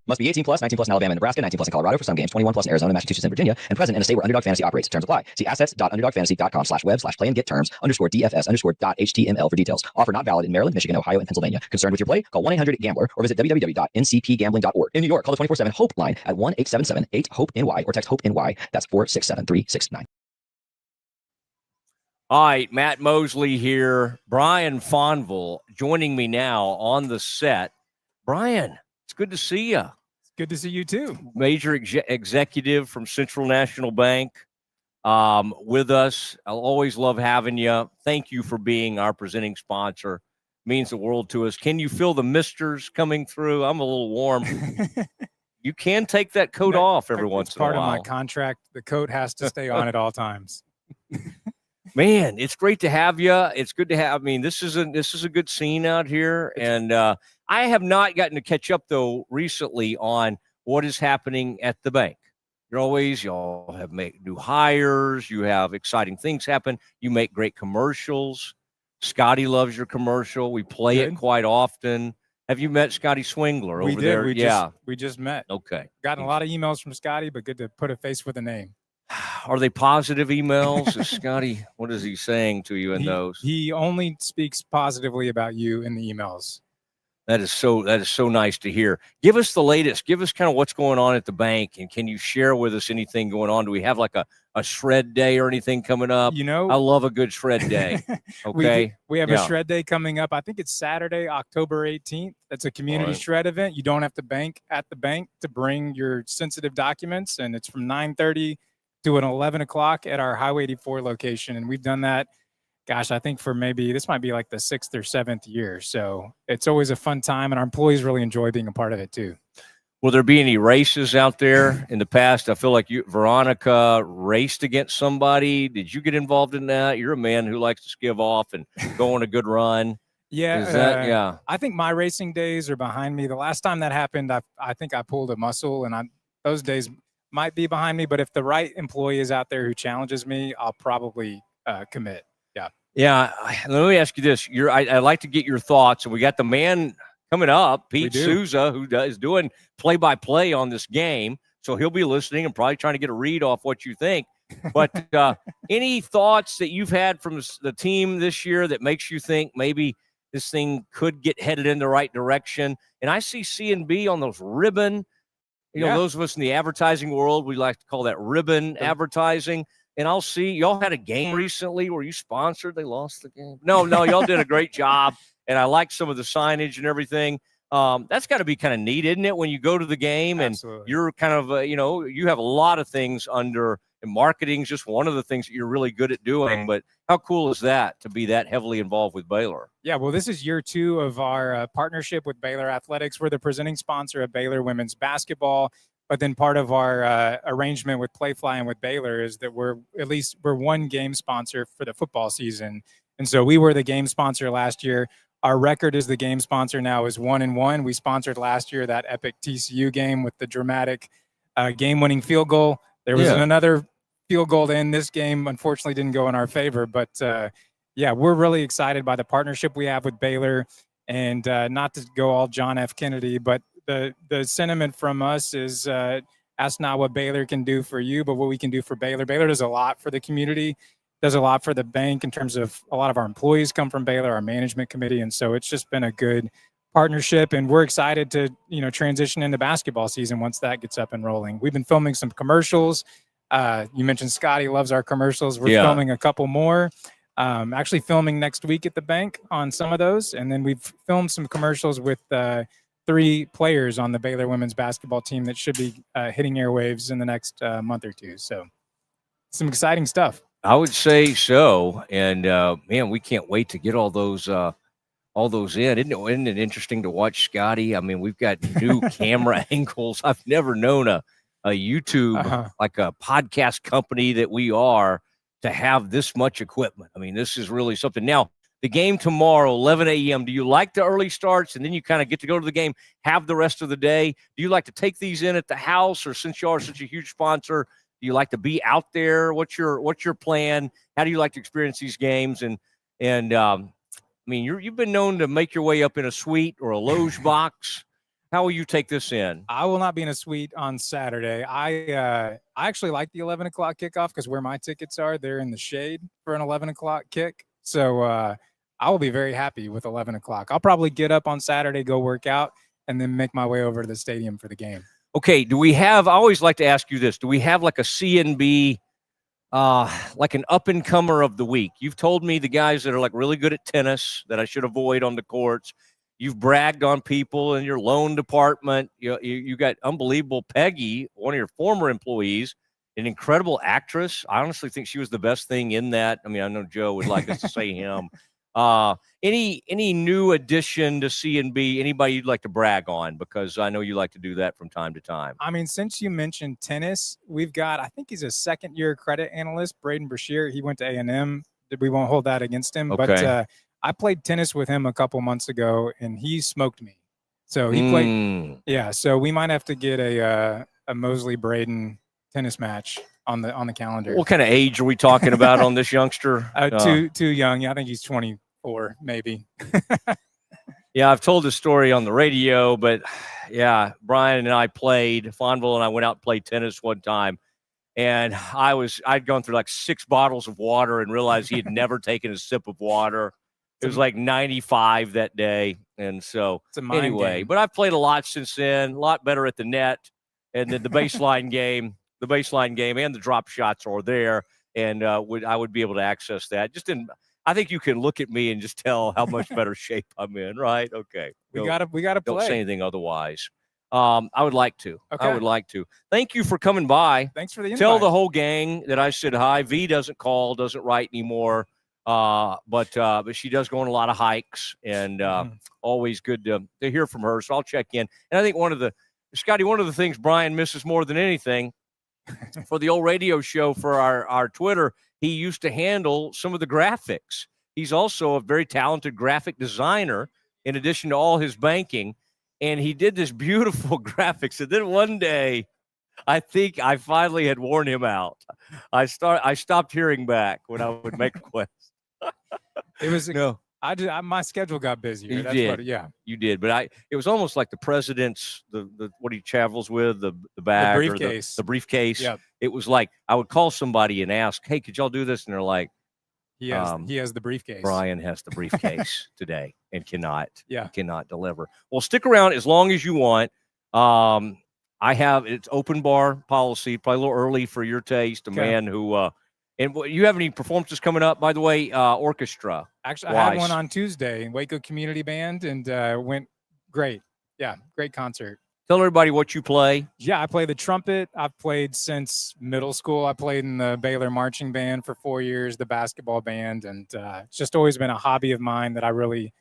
Must be 18 plus, 19 plus in Alabama and Nebraska, 19 plus in Colorado for some games, 21 plus in Arizona, Massachusetts, and Virginia, and present in a state where Underdog Fantasy operates. Terms apply. See assets.underdogfantasy.com/web/play and get terms _DFS_.html for details. Offer not valid in Maryland, Michigan, Ohio, and Pennsylvania. Concerned with your play? Call 1-800-GAMBLER or visit www.ncpgambling.org. In New York, call the 24/7 HOPE line at 1-877-8-HOPE-NY or text HOPE-NY. That's 467-369. All right, Matt Mosley here. Brian Fonville joining me now on the set. Brian, it's good to see you. Good to see you too. Major executive from Central National Bank with us. I'll always love having you. Thank you for being our presenting sponsor. Means the world to us. Can you feel the misters coming through? I'm a little warm. You can take that coat off every once in a while. It's part of my contract. The coat has to stay on at all times. Man, it's great to have you. It's good to have. I mean, this is a good scene out here, and I have not gotten to catch up though recently on what is happening at the bank. Y'all have made new hires. You have exciting things happen. You make great commercials. Scotty loves your commercial. We play it quite often. Have you met Scotty Swingler over there? We just met. Okay. Gotten a lot of emails from Scotty, but good to put a face with a name. Are they positive emails? Is Scotty, what is he saying to you in those? He only speaks positively about you in the emails. That is so nice to hear. Give us the latest. Give us kind of what's going on at the bank, and can you share with us anything going on? Do we have like a shred day or anything coming up? You know, I love a good shred day. Okay. we have a shred day coming up. I think it's Saturday, October 18th. That's a community shred event. You don't have to bank at the bank to bring your sensitive documents, and it's from 9:30 to 11 o'clock at our Highway 84 location. And we've done that, gosh, I think for maybe this might be like the 6th or 7th year. So it's always a fun time, and our employees really enjoy being a part of it too. Will there be any races out there in the past? I feel like Veronica raced against somebody. Did you get involved in that? You're a man who likes to give off and go on a good run. Yeah. I think my racing days are behind me. The last time that happened, I think I pulled a muscle, and those days, might be behind me, but if the right employee is out there who challenges me, I'll probably commit. Yeah. Yeah. Let me ask you this. I'd like to get your thoughts. And we got the man coming up, Pete Souza, who is doing play-by-play on this game. So he'll be listening and probably trying to get a read off what you think. But any thoughts that you've had from the team this year that makes you think maybe this thing could get headed in the right direction? And I see C&B on those ribbon, you know, those of us in the advertising world, we like to call that ribbon advertising. And I'll see y'all had a game recently where you sponsored. They lost the game. No, y'all did a great job. And I like some of the signage and everything. That's got to be kind of neat, isn't it? When you go to the game and you're kind of, you have a lot of things under, and marketing is just one of the things that you're really good at doing. But how cool is that to be that heavily involved with Baylor? Yeah, well, this is year 2 of our partnership with Baylor Athletics. We're the presenting sponsor of Baylor women's basketball. But then part of our arrangement with Playfly and with Baylor is that we're one game sponsor for the football season. And so we were the game sponsor last year. Our record as the game sponsor now is 1-1. We sponsored last year that epic TCU game with the dramatic game-winning field goal. There was another field goal to end this game. Unfortunately, didn't go in our favor. But, we're really excited by the partnership we have with Baylor. And not to go all John F. Kennedy, but the sentiment from us is ask not what Baylor can do for you, but what we can do for Baylor. Baylor does a lot for the community, does a lot for the bank in terms of a lot of our employees come from Baylor, our management committee. And so it's just been a good partnership, and we're excited to, transition into basketball season once that gets up and rolling. We've been filming some commercials. You mentioned Scotty loves our commercials. We're filming a couple more. Actually filming next week at the bank on some of those. And then we've filmed some commercials with 3 players on the Baylor women's basketball team that should be hitting airwaves in the next month or 2. So some exciting stuff. I would say so. And man, we can't wait to get all those in. Isn't it interesting to watch Scotty? I mean, we've got new camera angles. I've never known a YouTube, like a podcast company that we are, to have this much equipment. I mean, this is really something. Now, the game tomorrow, 11 a.m., do you like the early starts and then you kind of get to go to the game, have the rest of the day? Do you like to take these in at the house, or since you are such a huge sponsor, do you like to be out there? What's your plan? How do you like to experience these games? And I mean, you've been known to make your way up in a suite or a loge box. How will you take this in? I will not be in a suite on Saturday. I actually like the 11 o'clock kickoff because where my tickets are, they're in the shade for an 11 o'clock kick. So I will be very happy with 11 o'clock. I'll probably get up on Saturday, go work out, and then make my way over to the stadium for the game. Okay. I always like to ask you this. Do we have like a C&B, like an up-and-comer of the week? You've told me the guys that are like really good at tennis that I should avoid on the courts. You've bragged on people in your loan department. You got unbelievable Peggy, one of your former employees, an incredible actress. I honestly think she was the best thing in that. I mean, I know Joe would like us to say him. Any new addition to C&B, anybody you'd like to brag on? Because I know you like to do that from time to time. I mean, since you mentioned tennis, we've got, I think he's a second-year credit analyst, Braden Brashear. He went to A&M. We won't hold that against him. Okay. But I played tennis with him a couple months ago, and he smoked me. So he played. Yeah, so we might have to get a Mosley Braden tennis match on the calendar. What kind of age are we talking about on this youngster? Too young. Yeah, I think he's 24, maybe. Yeah, I've told this story on the radio, but yeah, Brian and I played. Fonville and I went out and played tennis one time. And I'd gone through like 6 bottles of water and realized he had never taken a sip of water. It was like 95 that day. And so anyway, game. But I've played a lot since then, a lot better at the net. And then the baseline game and the drop shots are there. And I would be able to access that. I think you can look at me and just tell how much better shape I'm in, right? Okay. We gotta play. Don't say anything otherwise. I would like to. Okay. I would like to. Thank you for coming by. Thanks for the invite. Tell the whole gang that I said hi. V doesn't write anymore. But she does go on a lot of hikes, and always good to hear from her. So I'll check in. And I think one of the things Brian misses more than anything for the old radio show for our Twitter, he used to handle some of the graphics. He's also a very talented graphic designer in addition to all his banking. And he did this beautiful graphics. And then one day I think I finally had worn him out. I stopped hearing back when I would make requests. It was No. my schedule got busier. You That's did. what, yeah. You did, but it was almost like the president's the what he travels with, the bag briefcase. or the briefcase. Yep. It was like I would call somebody and ask, "Hey, could y'all do this?" And they're like, He has the briefcase. "Brian has the briefcase today and cannot deliver." Well, stick around as long as you want. It's open bar policy, probably a little early for your taste. A man who and you have any performances coming up, by the way, orchestra? Actually, I had one on Tuesday in Waco Community Band, and went great. Yeah, great concert. Tell everybody what you play. Yeah, I play the trumpet. I've played since middle school. I played in the Baylor marching band for 4 years, the basketball band, and it's just always been a hobby of mine that I really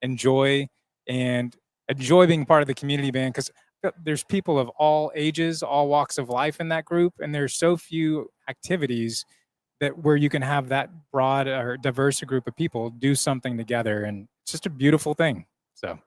enjoy being part of the community band, because there's people of all ages, all walks of life in that group, and there's so few activities where you can have that broad or diverse group of people do something together, and it's just a beautiful thing. So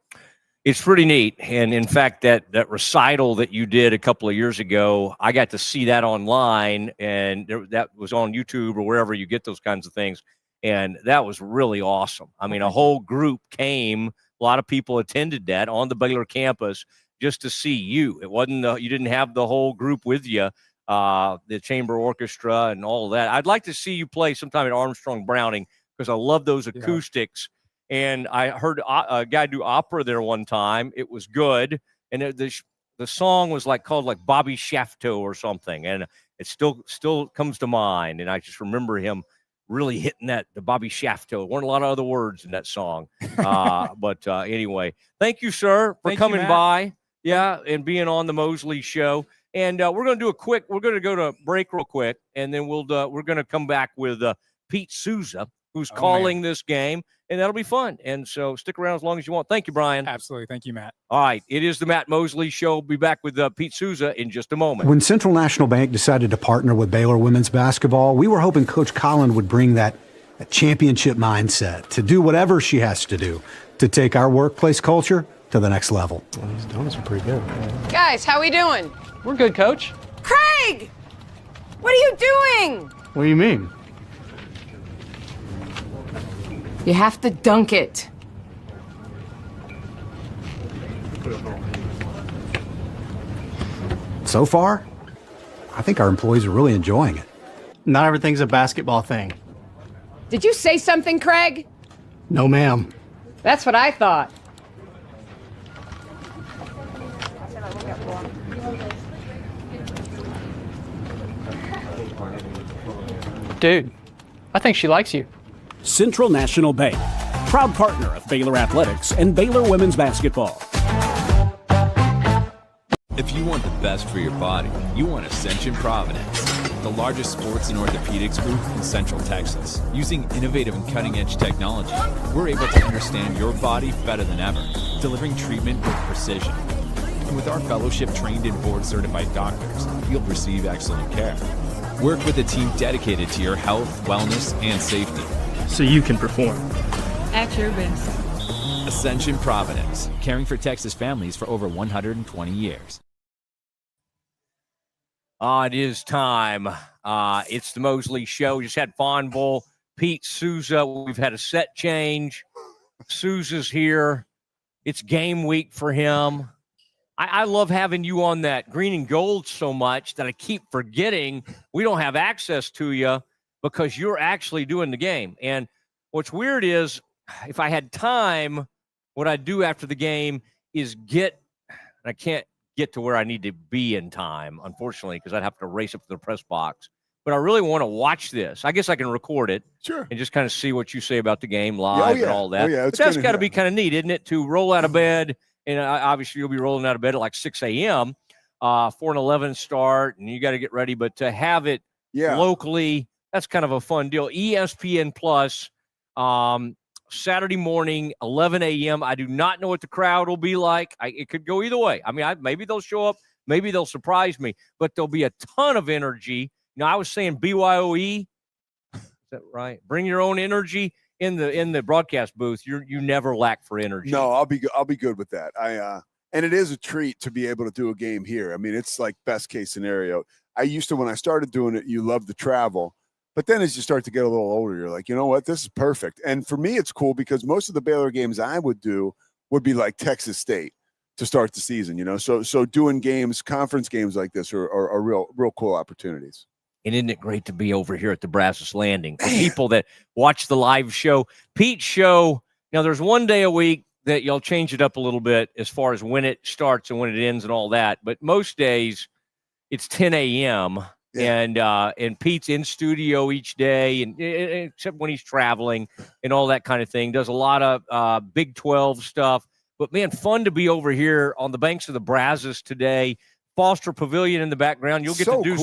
it's pretty neat. And in fact, that recital that you did a couple of years ago, I got to see that online, and that was on YouTube or wherever you get those kinds of things. And that was really awesome. I mean, a whole group came, a lot of people attended that on the Baylor campus just to see you. It wasn't, you didn't have the whole group with you. The chamber orchestra and all of that. I'd like to see you play sometime at Armstrong Browning, because I love those acoustics. And I heard a guy do opera there one time. It was good. And the song was called Bobby Shafto or something. And it still comes to mind. And I just remember him really hitting the Bobby Shafto. There weren't a lot of other words in that song. But anyway, thank you, sir, for coming by. Yeah, and being on the Mosley Show. And we're going to we're going to go to break real quick, and then we're going to come back with Pete Souza, who's calling this game, and that'll be fun. And so stick around as long as you want. Thank you, Brian. Absolutely. Thank you, Matt. All right. It is the Matt Mosley Show. We'll be back with Pete Souza in just a moment. When Central National Bank decided to partner with Baylor women's basketball, we were hoping Coach Collin would bring that championship mindset to do whatever she has to do to take our workplace culture to the next level. Well, these donuts are pretty good. Guys, how we doing? We're good, Coach. Craig! What are you doing? What do you mean? You have to dunk it. So far, I think our employees are really enjoying it. Not everything's a basketball thing. Did you say something, Craig? No, ma'am. That's what I thought. Dude, I think she likes you. Central National Bank, proud partner of Baylor Athletics and Baylor women's basketball. If you want the best for your body, you want Ascension Providence, the largest sports and orthopedics group in Central Texas. Using innovative and cutting-edge technology, we're able to understand your body better than ever, delivering treatment with precision. And with our fellowship-trained and board-certified doctors, you'll receive excellent care. Work with a team dedicated to your health, wellness, and safety. So you can perform. At your best. Ascension Providence, caring for Texas families for over 120 years. It is time. It's the Mosley Show. We just had Fawn Bull, Pete Souza. We've had a set change. Souza's here. It's game week for him. I love having you on that green and gold so much that I keep forgetting we don't have access to you because you're actually doing the game. And what's weird is if I had time, what I'd do after the game is I can't get to where I need to be in time, unfortunately, because I'd have to race up to the press box. But I really want to watch this. I guess I can record it. Sure. And just kind of see what you say about the game live and all that. Yeah, but that's got to be kind of neat, isn't it, to roll out of bed. And obviously you'll be rolling out of bed at 6 a.m. For an 11 start, and you got to get ready. But to have it locally, that's kind of a fun deal. ESPN Plus, Saturday morning, 11 a.m. I do not know what the crowd will be like. It could go either way. I mean, maybe they'll show up. Maybe they'll surprise me. But there'll be a ton of energy. I was saying BYOE. Is that right? Bring your own energy. In the broadcast booth, you never lack for energy. No, I'll be good with that. And it is a treat to be able to do a game here. I mean, it's like best case scenario. I used to, when I started doing it, you love the travel. But then as you start to get a little older, you're like, you know what? This is perfect. And for me, it's cool because most of the Baylor games I would do would be like Texas State to start the season, you know? So doing games, conference games like this are real cool opportunities. And isn't it great to be over here at the Brazos Landing? For people that watch the live show, Pete's show, now there's one day a week that you'll change it up a little bit as far as when it starts and when it ends and all that. But most days it's 10 a.m. Yeah. And Pete's in studio each day, and except when he's traveling and all that kind of thing. Does a lot of Big 12 stuff. But, man, fun to be over here on the banks of the Brazos today. Foster Pavilion in the background. You'll get to do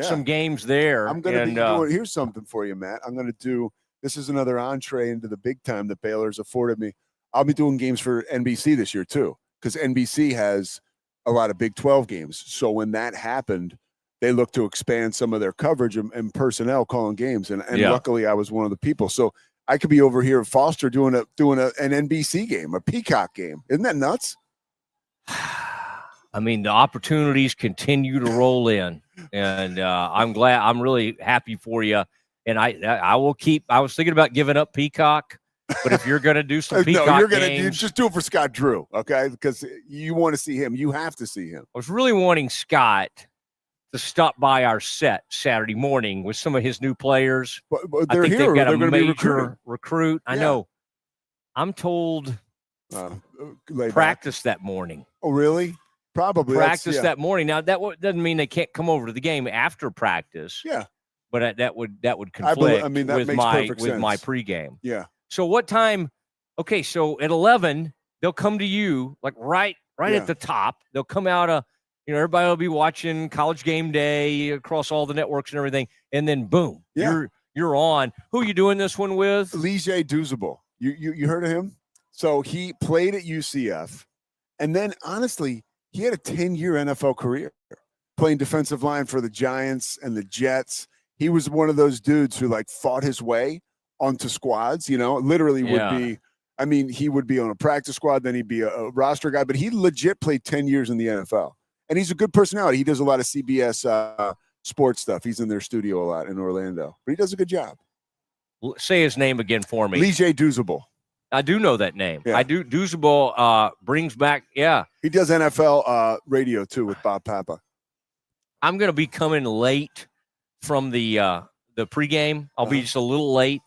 some games there. I'm going to be doing – here's something for you, Matt. I'm going to do – this is another entree into the big time that Baylor's afforded me. I'll be doing games for NBC this year too, because NBC has a lot of Big 12 games. So when that happened, they looked to expand some of their coverage and personnel calling games. And luckily I was one of the people. So I could be over here at Foster doing an NBC game, a Peacock game. Isn't that nuts? I mean, the opportunities continue to roll in, and I'm glad. I'm really happy for you. And I will keep. I was thinking about giving up Peacock, but if you're going to do some Peacock no, you're going to just do it for Scott Drew, okay? Because you want to see him. You have to see him. I was really wanting Scott to stop by our set Saturday morning with some of his new players. But I think here. they've got they're a going to be major recruit. I know. I'm told practice that morning. Oh, really? Probably. Practice that morning. Now, that doesn't mean they can't come over to the game after practice. Yeah. But that would conflict with my pregame. Yeah. So what time? Okay, so at 11, they'll come to you, like right at the top. They'll come out everybody will be watching College Game Day across all the networks and everything, and then boom, you're on. Who are you doing this one with? Lige Duzable. You heard of him? So he played at UCF, and then honestly, he had a 10-year NFL career playing defensive line for the Giants and the Jets. He was one of those dudes who fought his way onto squads, literally would be, I mean, he would be on a practice squad, then he'd be a roster guy, but he legit played 10 years in the NFL. And he's a good personality. He does a lot of CBS sports stuff. He's in their studio a lot in Orlando, but he does a good job. Say his name again for me. Lige Duzable. I do know that name. Yeah. I do. Duzable brings back, He does NFL radio too with Bob Papa. I'm going to be coming late from the pregame. I'll be just a little late.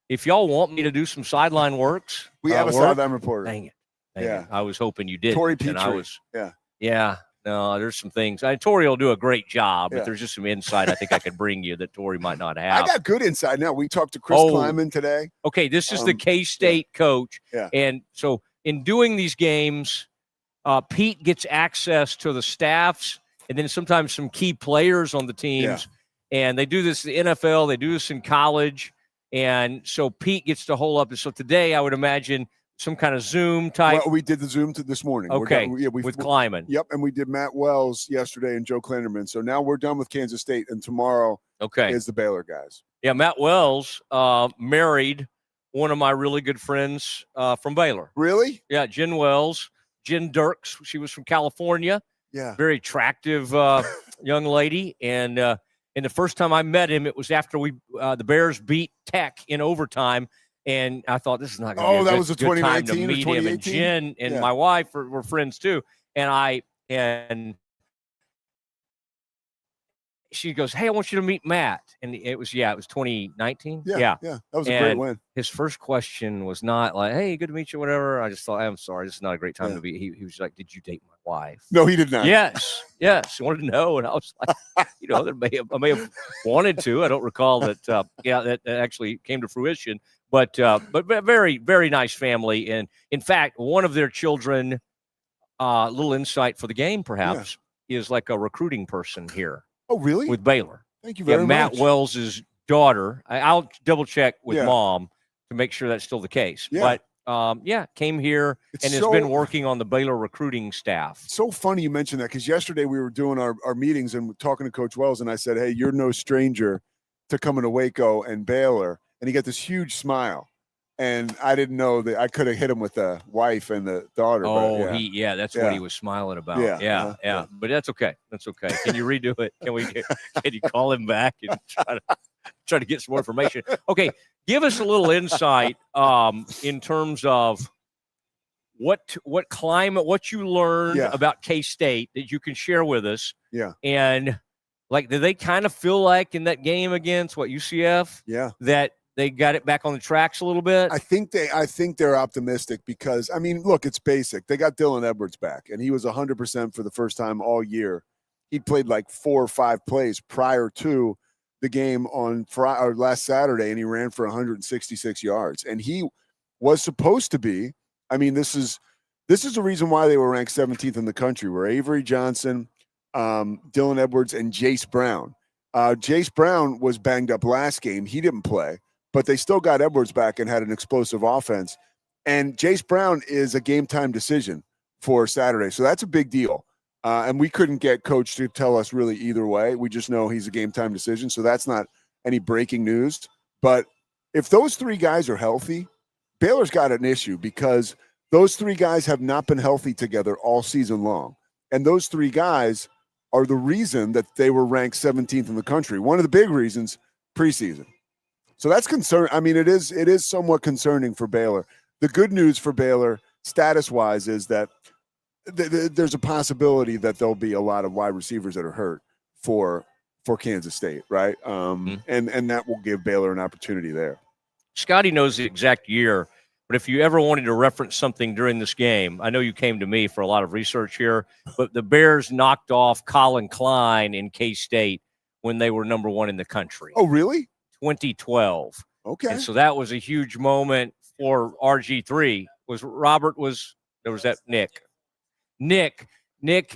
If y'all want me to do some sideline works, we have a sideline reporter. Dang it. I was hoping you did. Tori Petrie. Yeah. No, there's some things. Tori will do a great job, but there's just some insight I think I could bring you that Tori might not have. I got good insight now. We talked to Chris Kleiman today. Okay, this is the K-State coach. Yeah. And so in doing these games, Pete gets access to the staffs and then sometimes some key players on the teams. Yeah. And they do this in the NFL. They do this in college. And so Pete gets to hold up. And so today I would imagine some kind of Zoom type. Well, we did the Zoom this morning. Okay, with Kleiman. Yep, and we did Matt Wells yesterday and Joe Klinderman. So now we're done with Kansas State, and tomorrow is the Baylor guys. Yeah, Matt Wells married one of my really good friends from Baylor. Really? Yeah, Jen Wells. Jen Dirks. She was from California. Yeah. Very attractive young lady. And the first time I met him, it was after the Bears beat Tech in overtime. And I thought, this is not going to be a good time to meet him. And Jen and my wife were friends too. And she goes, hey, I want you to meet Matt. And it was 2019. Yeah. That was a great win. His first question was not like, hey, good to meet you, whatever. I just thought, I'm sorry, this is not a great time to be. He was like, did you date my wife? No, he did not. Yes. He wanted to know. And I was like, I may have wanted to. I don't recall that. That actually came to fruition. But very, very nice family. And in fact, one of their children, little insight for the game, perhaps, is like a recruiting person here. Oh, really? With Baylor. Thank you very much. Matt Wells' daughter. I'll double check with mom to make sure that's still the case. Yeah. But came here and has been working on the Baylor recruiting staff. So funny you mentioned that, because yesterday we were doing our meetings and talking to Coach Wells, and I said, hey, you're no stranger to coming to Waco and Baylor. And he got this huge smile. And I didn't know that I could have hit him with the wife and the daughter. Oh, but that's what he was smiling about. Yeah, Yeah. But that's okay. That's okay. Can you redo it? Can you call him back and try to get some more information? Okay, give us a little insight in terms of what climate, what you learned about K-State that you can share with us. Yeah. And like, did they kind of feel like in that game against UCF? Yeah. That they got it back on the tracks a little bit? I think they're optimistic because, I mean, look, it's basic. They got Dylan Edwards back, and he was 100% for the first time all year. He played like 4 or 5 plays prior to the game on last Saturday, and he ran for 166 yards. And he was supposed to be, I mean, this is the reason why they were ranked 17th in the country, were Avery Johnson, Dylan Edwards, and Jace Brown. Jace Brown was banged up last game. He didn't play. But they still got Edwards back and had an explosive offense. And Jace Brown is a game-time decision for Saturday. So that's a big deal. And we couldn't get Coach to tell us really either way. We just know he's a game-time decision. So that's not any breaking news. But if those 3 guys are healthy, Baylor's got an issue because those 3 guys have not been healthy together all season long. And those 3 guys are the reason that they were ranked 17th in the country. One of the big reasons preseason. So that's concern. I mean, it is somewhat concerning for Baylor. The good news for Baylor, status-wise, is that there's a possibility that there'll be a lot of wide receivers that are hurt for Kansas State, right? And that will give Baylor an opportunity there. Scotty knows the exact year, but if you ever wanted to reference something during this game, I know you came to me for a lot of research here, but the Bears knocked off Colin Klein in K-State when they were number 1 in the country. Oh, really? 2012. Okay. And so that was a huge moment for RG3. There was that Nick.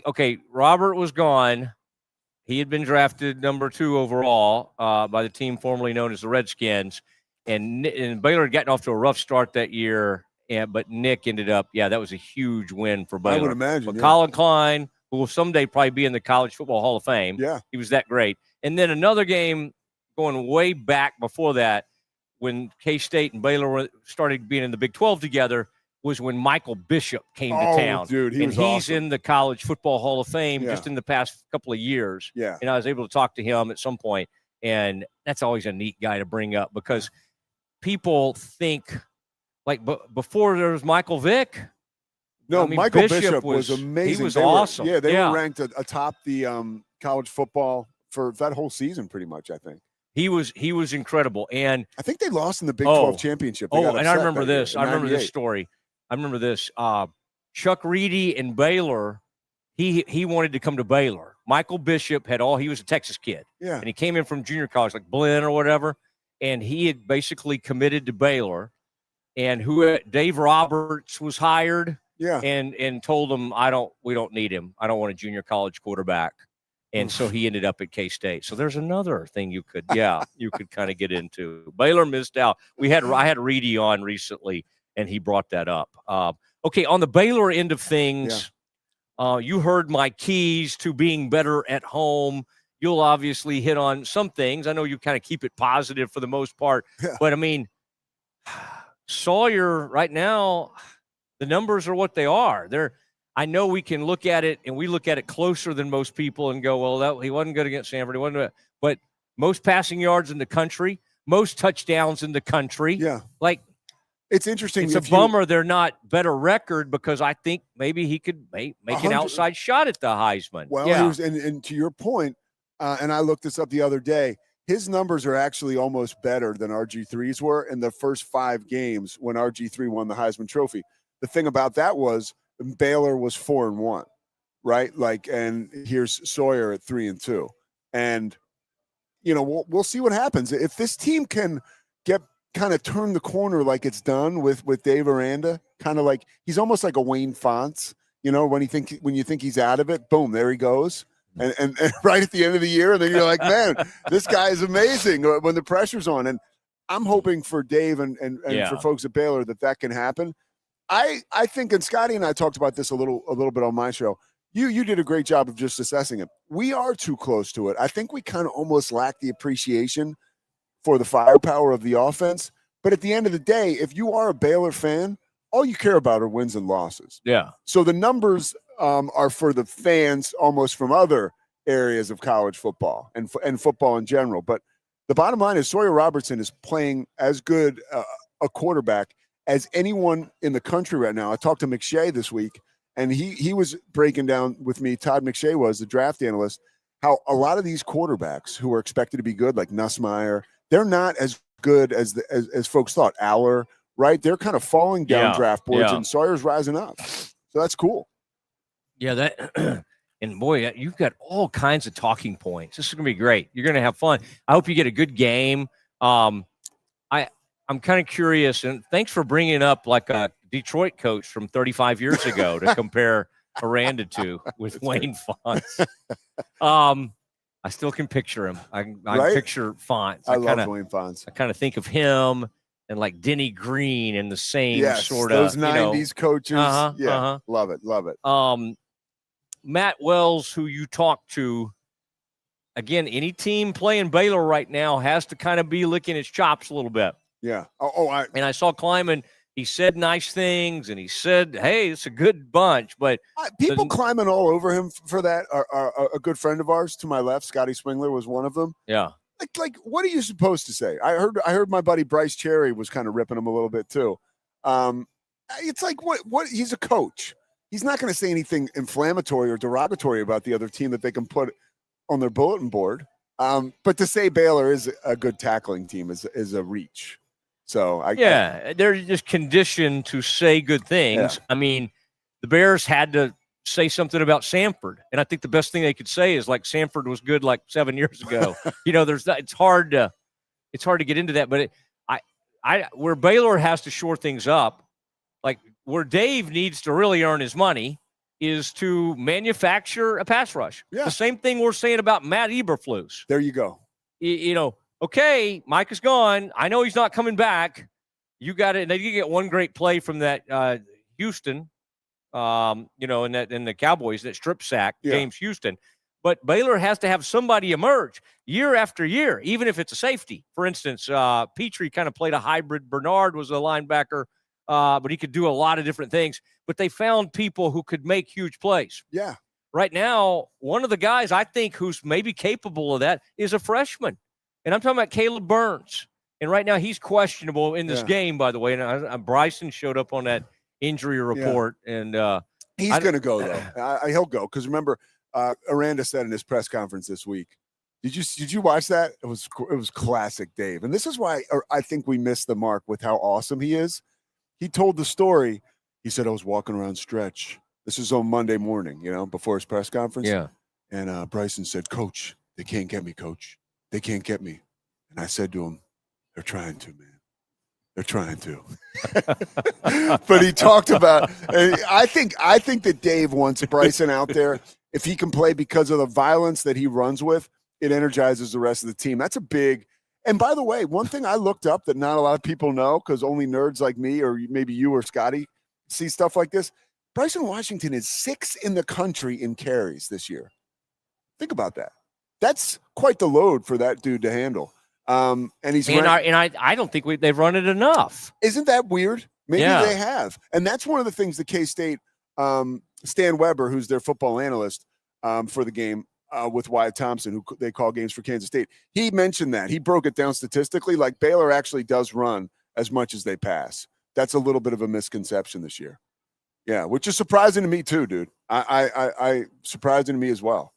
Okay, Robert was gone. He had been drafted number 2 overall by the team formerly known as the Redskins. And Baylor had gotten off to a rough start that year. But Nick ended up, that was a huge win for Baylor. I would imagine. But Colin Klein, who will someday probably be in the College Football Hall of Fame. Yeah. He was that great. And then another game going way back before that, when K-State and Baylor started being in the Big 12 together, was when Michael Bishop came to town. Dude, he's awesome. in the College Football Hall of Fame just in the past couple of years. Yeah. And I was able to talk to him at some point, and that's always a neat guy to bring up because people think, like, before there was Michael Vick. No, I mean, Michael Bishop was amazing. He was awesome. They were ranked atop the college football for that whole season, pretty much, I think. He was incredible. And I think they lost in the Big 12 championship. They got and I upset remember that year this. in I remember 98. this story. I remember this. Chuck Reedy and Baylor, he wanted to come to Baylor. Michael Bishop he was a Texas kid. Yeah. And he came in from junior college, like Blinn or whatever. And he had basically committed to Baylor. And Dave Roberts was hired. Yeah. And told him, we don't need him. I don't want a junior college quarterback. And so he ended up at K-State. So there's another thing you could kind of get into. Baylor missed out. I had Reedy on recently, and he brought that up. Okay, on the Baylor end of things, you heard my keys to being better at home. You'll obviously hit on some things. I know you kind of keep it positive for the most part. But, I mean, Sawyer, right now, the numbers are what they are. I know we can look at it, and we look at it closer than most people and go, well, he wasn't good against Stanford. He wasn't good. But most passing yards in the country, most touchdowns in the country. Yeah. Like, it's interesting. It's a bummer they're not better record because I think maybe he could make an outside shot at the Heisman. Well, and to your point, and I looked this up the other day, his numbers are actually almost better than RG3's were in the first 5 games when RG3 won the Heisman Trophy. The thing about that was Baylor was 4-1, right? Like, and here's Sawyer at 3-2. And, we'll see what happens. If this team can kind of turn the corner like it's done with Dave Aranda, kind of like he's almost like a Wayne Fonts, when you think he's out of it, boom, there he goes. And right at the end of the year, and then you're like, man, this guy is amazing when the pressure's on. And I'm hoping for Dave and for folks at Baylor that can happen. I think, and Scotty and I talked about this a little bit on my show. You did a great job of just assessing it. We are too close to it. I think we kind of almost lack the appreciation for the firepower of the offense. But at the end of the day, if you are a Baylor fan, all you care about are wins and losses. Yeah. So the numbers are for the fans almost from other areas of college football and football in general. But the bottom line is Sawyer Robertson is playing as good a quarterback as anyone in the country right now. I talked to McShay this week, and he was breaking down with me, Todd McShay was, the draft analyst, how a lot of these quarterbacks who are expected to be good, like Nussmeier, they're not as good as folks thought. Aller, right? They're kind of falling down draft boards, and Sawyer's rising up. So that's cool. Yeah, that and boy, you've got all kinds of talking points. This is gonna be great. You're gonna have fun. I hope you get a good game. I'm kind of curious, and thanks for bringing up like a Detroit coach from 35 years ago to compare Aranda to with Wayne Fonts. I still can picture him. I picture Fonts. I love Wayne Fonts. I kind of think of him and like Denny Green and the same sort of those 90s coaches. Love it. Matt Wells, who you talked to, again, any team playing Baylor right now has to kind of be licking its chops a little bit. Yeah. And I saw Kleiman. He said nice things, and he said, "Hey, it's a good bunch." But people climbing all over him for that are a good friend of ours to my left. Scotty Swingler was one of them. Yeah. Like, what are you supposed to say? I heard my buddy Bryce Cherry was kind of ripping him a little bit too. It's like what? He's a coach. He's not going to say anything inflammatory or derogatory about the other team that they can put on their bulletin board. But to say Baylor is a good tackling team is a reach. So they're just conditioned to say good things. Yeah. I mean, the Bears had to say something about Samford, and I think the best thing they could say is like Samford was good like 7 years ago. It's hard to get into that, but where Baylor has to shore things up, like where Dave needs to really earn his money is to manufacture a pass rush. Yeah. The same thing we're saying about Matt Eberflus. There you go. Okay, Mike is gone. I know he's not coming back. You got it. And they did get one great play from that Houston, in the Cowboys, that strip sack, James Houston. But Baylor has to have somebody emerge year after year, even if it's a safety. For instance, Petrie kind of played a hybrid. Bernard was a linebacker, but he could do a lot of different things. But they found people who could make huge plays. Yeah. Right now, one of the guys I think who's maybe capable of that is a freshman. And I'm talking about Caleb Burns. And right now he's questionable in this game, by the way. And Bryson showed up on that injury report. Yeah. And he's going to go, though. He'll go. Because remember, Aranda said in his press conference this week, did you watch that? It was classic Dave. And this is why I think we missed the mark with how awesome he is. He told the story. He said, I was walking around Stretch. This is on Monday morning, before his press conference. Yeah. And Bryson said, Coach, they can't get me, Coach. They can't get me. And I said to him, they're trying to, man. They're trying to. But he talked about, I think that Dave wants Bryson out there. If he can play because of the violence that he runs with, it energizes the rest of the team. That's a big, and by the way, one thing I looked up that not a lot of people know, because only nerds like me or maybe you or Scotty see stuff like this. Bryson Washington is 6th in the country in carries this year. Think about that. That's quite the load for that dude to handle. And I don't think they've run it enough. Isn't that weird? Maybe they have. And that's one of the things that K-State, Stan Weber, who's their football analyst for the game with Wyatt Thompson, who they call games for Kansas State, he mentioned that. He broke it down statistically. Like Baylor actually does run as much as they pass. That's a little bit of a misconception this year. Yeah, which is surprising to me too, dude. I surprising to me as well.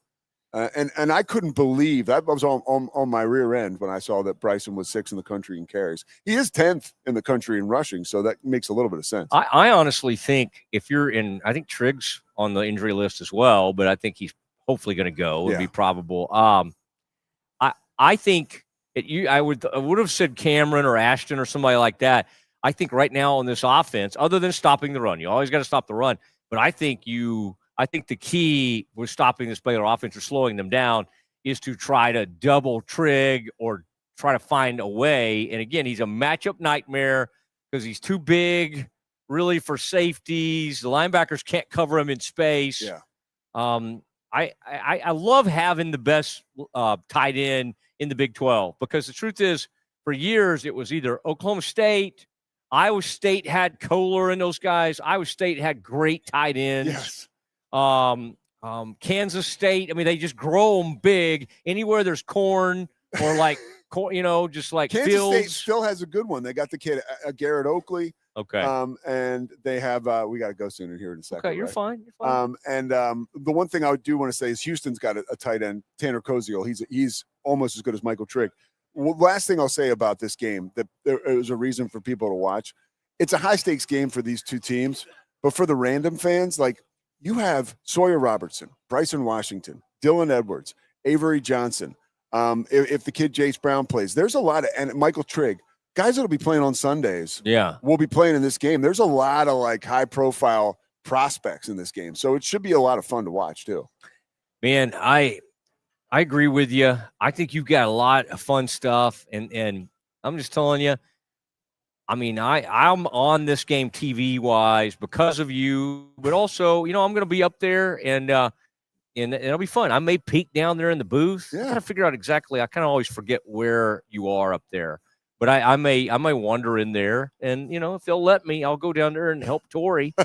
And I couldn't believe that. I was on my rear end when I saw that Bryson was 6th in the country in carries. He is 10th in the country in rushing, so that makes a little bit of sense. I honestly think if you're in, I think Triggs on the injury list as well, but I think he's hopefully going to go. Would be probable. I think I would have said Cameron or Ashton or somebody like that. I think right now on this offense, other than stopping the run, you always got to stop the run. But I think the key with stopping this Baylor offense or slowing them down is to try to double trig or try to find a way. And again, he's a matchup nightmare because he's too big, really, for safeties. The linebackers can't cover him in space. Yeah. I love having the best tight end in the Big 12 because the truth is, for years it was either Oklahoma State, Iowa State had Kohler and those guys. Iowa State had great tight ends. Yes. Kansas State, I mean, they just grow them big. Anywhere there's corn or like, just like Kansas fields. State still has a good one. They got the kid, Garrett Oakley. Okay. And they have, we got to go soon here in a second. Okay, you're right? fine. You're fine. And the one thing I do want to say is Houston's got a tight end, Tanner Koziel. He's almost as good as Michael Trigg. Last thing I'll say about this game, that there is a reason for people to watch. It's a high stakes game for these two teams, but for the random fans, like you have Sawyer Robertson, Bryson Washington, Dylan Edwards, Avery Johnson. If the kid Jace Brown plays, there's a lot of, and Michael Trigg, guys that'll be playing on Sundays. Yeah. Will be playing in this game. There's a lot of like high profile prospects in this game. So it should be a lot of fun to watch too. Man, I agree with you. I think you've got a lot of fun stuff, and I'm just telling you. I mean, I'm on this game TV wise because of you, but also, I'm going to be up there, and it'll be fun. I may peek down there in the booth. Yeah. I got to figure out exactly. I kind of always forget where you are up there, but I may wander in there, and if they'll let me, I'll go down there and help Tori.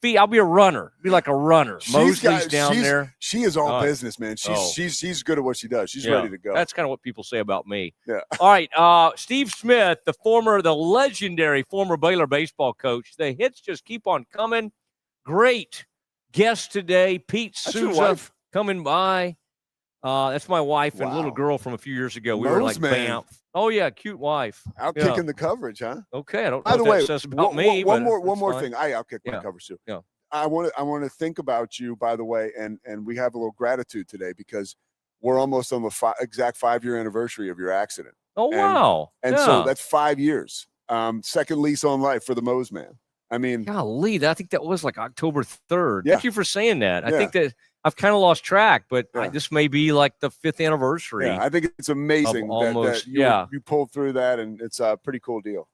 I'll be a runner. Be like a runner. Mosley's down there. She is all business, man. She's good at what she does. She's ready to go. That's kind of what people say about me. Yeah. All right. Steve Smith, the legendary former Baylor baseball coach. The hits just keep on coming. Great guest today, Pete Souza, coming by. That's my wife and little girl from a few years ago. We were like, bam. Oh yeah, cute wife. Outkicking the coverage, huh? Okay, I don't By know the what way, that says about me. One but more thing. I outkick my coverage too. Yeah. I want to think about you, by the way, and we have a little gratitude today because we're almost on the exact 5-year anniversary of your accident. Oh wow! And so that's 5 years. Second lease on life for the Mose man. I mean, golly, I think that was like October 3rd. Yeah. Thank you for saying that. I think that I've kind of lost track, but this may be like the 5th anniversary. Yeah, I think it's amazing that you pulled through that, and it's a pretty cool deal.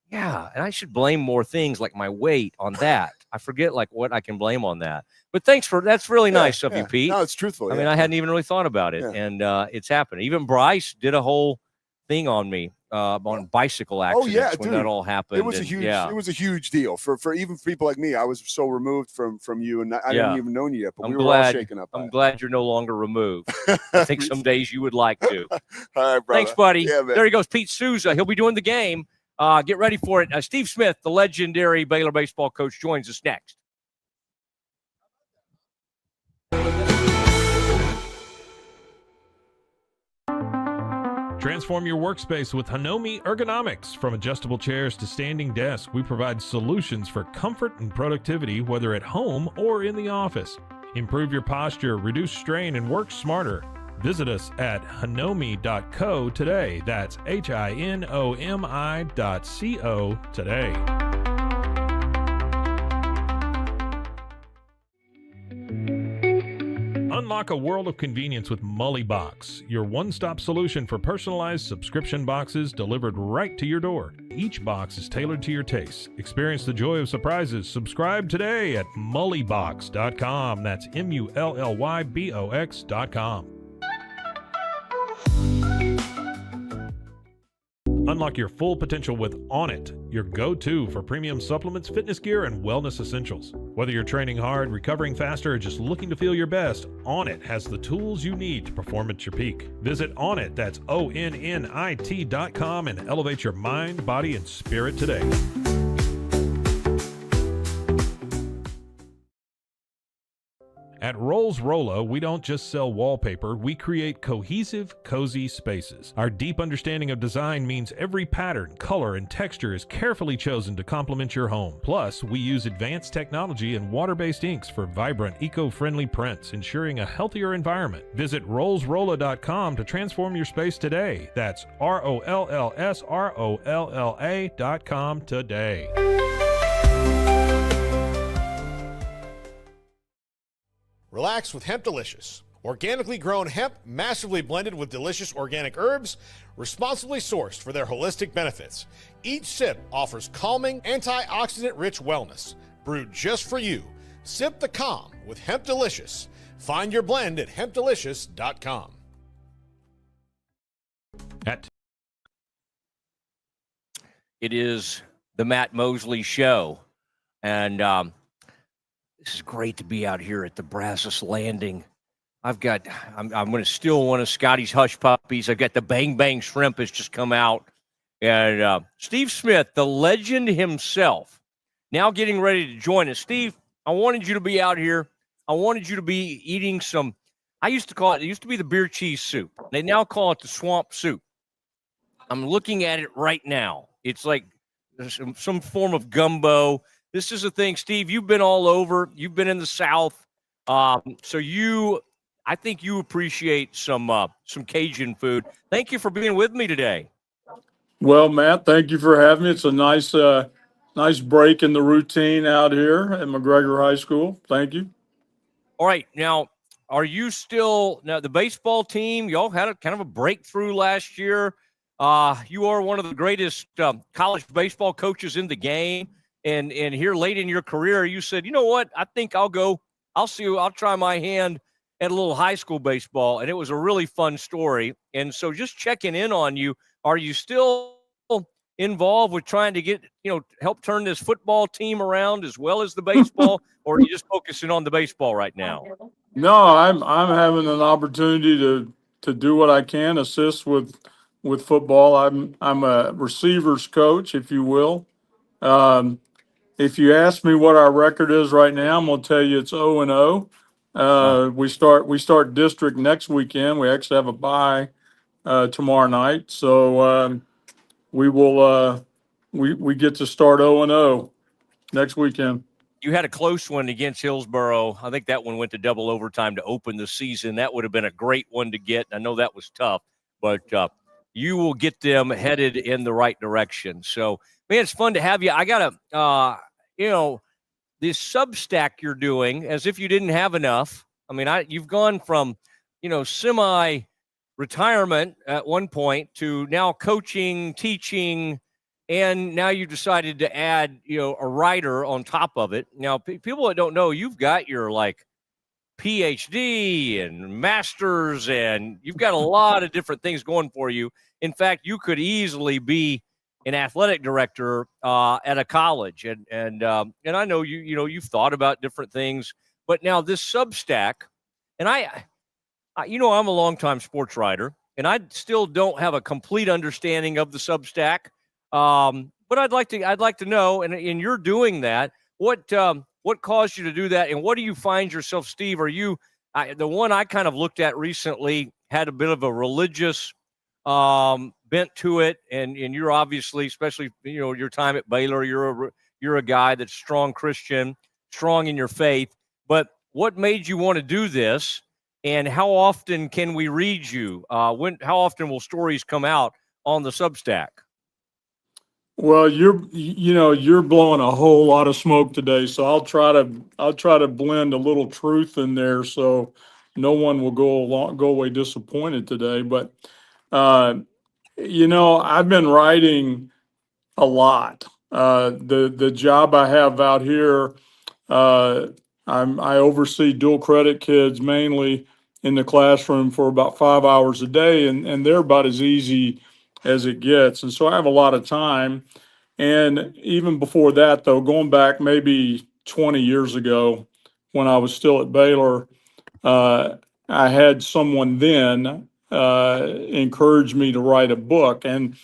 Yeah, and I should blame more things like my weight on that. I forget like what I can blame on that. But that's really nice of you, Pete. No, it's truthful. I mean, I hadn't even really thought about it, and it's happened. Even Bryce did a whole thing on me on bicycle accidents when that all happened. It was it was a huge deal for even people like me. I was so removed from you, and I didn't even know you yet. But we were all shaken up. I'm glad you're no longer removed. I think some days you would like to. All right, brother. Thanks, buddy. Yeah, man. There he goes, Pete Souza. He'll be doing the game. Get ready for it. Steve Smith, the legendary Baylor baseball coach, joins us next. Transform your workspace with Hanomi Ergonomics. From adjustable chairs to standing desks, we provide solutions for comfort and productivity, whether at home or in the office. Improve your posture, reduce strain, and work smarter. Visit us at hanomi.co today. That's HINOMI.co today. Unlock a world of convenience with Mosley Box, your one-stop solution for personalized subscription boxes delivered right to your door. Each box is tailored to your tastes. Experience the joy of surprises. Subscribe today at mullybox.com. That's MULLYBOX.com. Unlock your full potential with Onnit, your go-to for premium supplements, fitness gear, and wellness essentials. Whether you're training hard, recovering faster, or just looking to feel your best, Onnit has the tools you need to perform at your peak. Visit Onnit, that's ONNIT.com, and elevate your mind, body, and spirit today. At Rolls-Rolla, we don't just sell wallpaper, we create cohesive, cozy spaces. Our deep understanding of design means every pattern, color, and texture is carefully chosen to complement your home. Plus, we use advanced technology and water-based inks for vibrant, eco-friendly prints, ensuring a healthier environment. Visit rollsrolla.com to transform your space today. That's ROLLSROLLA.com today. Relax with Hemp Delicious. Organically grown hemp, massively blended with delicious organic herbs, responsibly sourced for their holistic benefits. Each sip offers calming, antioxidant-rich wellness. Brewed just for you. Sip the calm with Hemp Delicious. Find your blend at hempdelicious.com. At It is the Matt Mosley Show. And this is great to be out here at the Brazos Landing. I'm going to steal one of Scotty's hush puppies. I've got the Bang Bang Shrimp has just come out. And Steve Smith, the legend himself, now getting ready to join us. Steve, I wanted you to be out here. I wanted you to be eating some, it used to be the beer cheese soup. They now call it the swamp soup. I'm looking at it right now. It's like some form of gumbo. This is a thing, Steve, you've been all over. You've been in the South. I think you appreciate some Cajun food. Thank you for being with me today. Well, Matt, thank you for having me. It's a nice break in the routine out here at McGregor High School. Thank you. All right. Now, are you still the baseball team? Y'all had a kind of a breakthrough last year. You are one of the greatest college baseball coaches in the game. And here late in your career, you said, you know what? I think I'll try my hand at a little high school baseball. And it was a really fun story. And so just checking in on you, are you still involved with trying to help turn this football team around as well as the baseball, or are you just focusing on the baseball right now? No, I'm having an opportunity to do what I can, assist with football. I'm a receivers coach, if you will. If you ask me what our record is right now, I'm going to tell you it's 0-0. We start district next weekend. We actually have a bye tomorrow night, so we will we get to start 0-0 next weekend. You had a close one against Hillsboro. I think that one went to double overtime to open the season. That would have been a great one to get. I know that was tough, but you will get them headed in the right direction. So, man, it's fun to have you. I got to, this Substack you're doing as if you didn't have enough. I mean, you've gone from, semi-retirement at one point to now coaching, teaching, and now you decided to add, a writer on top of it. Now, people that don't know, you've got your PhD and master's, and you've got a lot of different things going for you. In fact, you could easily be an athletic director at a college, and I know you've thought about different things, but now this Substack, and I'm a longtime sports writer, and I still don't have a complete understanding of the Substack. But I'd like to know, and you're doing that. What caused you to do that, and what do you find yourself, Steve? Are you the one I kind of looked at recently had a bit of a religious bent to it, and you're obviously, especially your time at Baylor, you're a guy that's strong Christian, strong in your faith. But what made you want to do this, and how often can we read you? How often will stories come out on the Substack? Well, you're blowing a whole lot of smoke today, so I'll try to blend a little truth in there, so no one will go away disappointed today. But I've been writing a lot. The job I have out here, I oversee dual credit kids mainly in the classroom for about 5 hours a day, and they're about as easy as it gets, and so I have a lot of time. And even before that, though, going back maybe 20 years ago when I was still at Baylor, I had someone then encourage me to write a book. And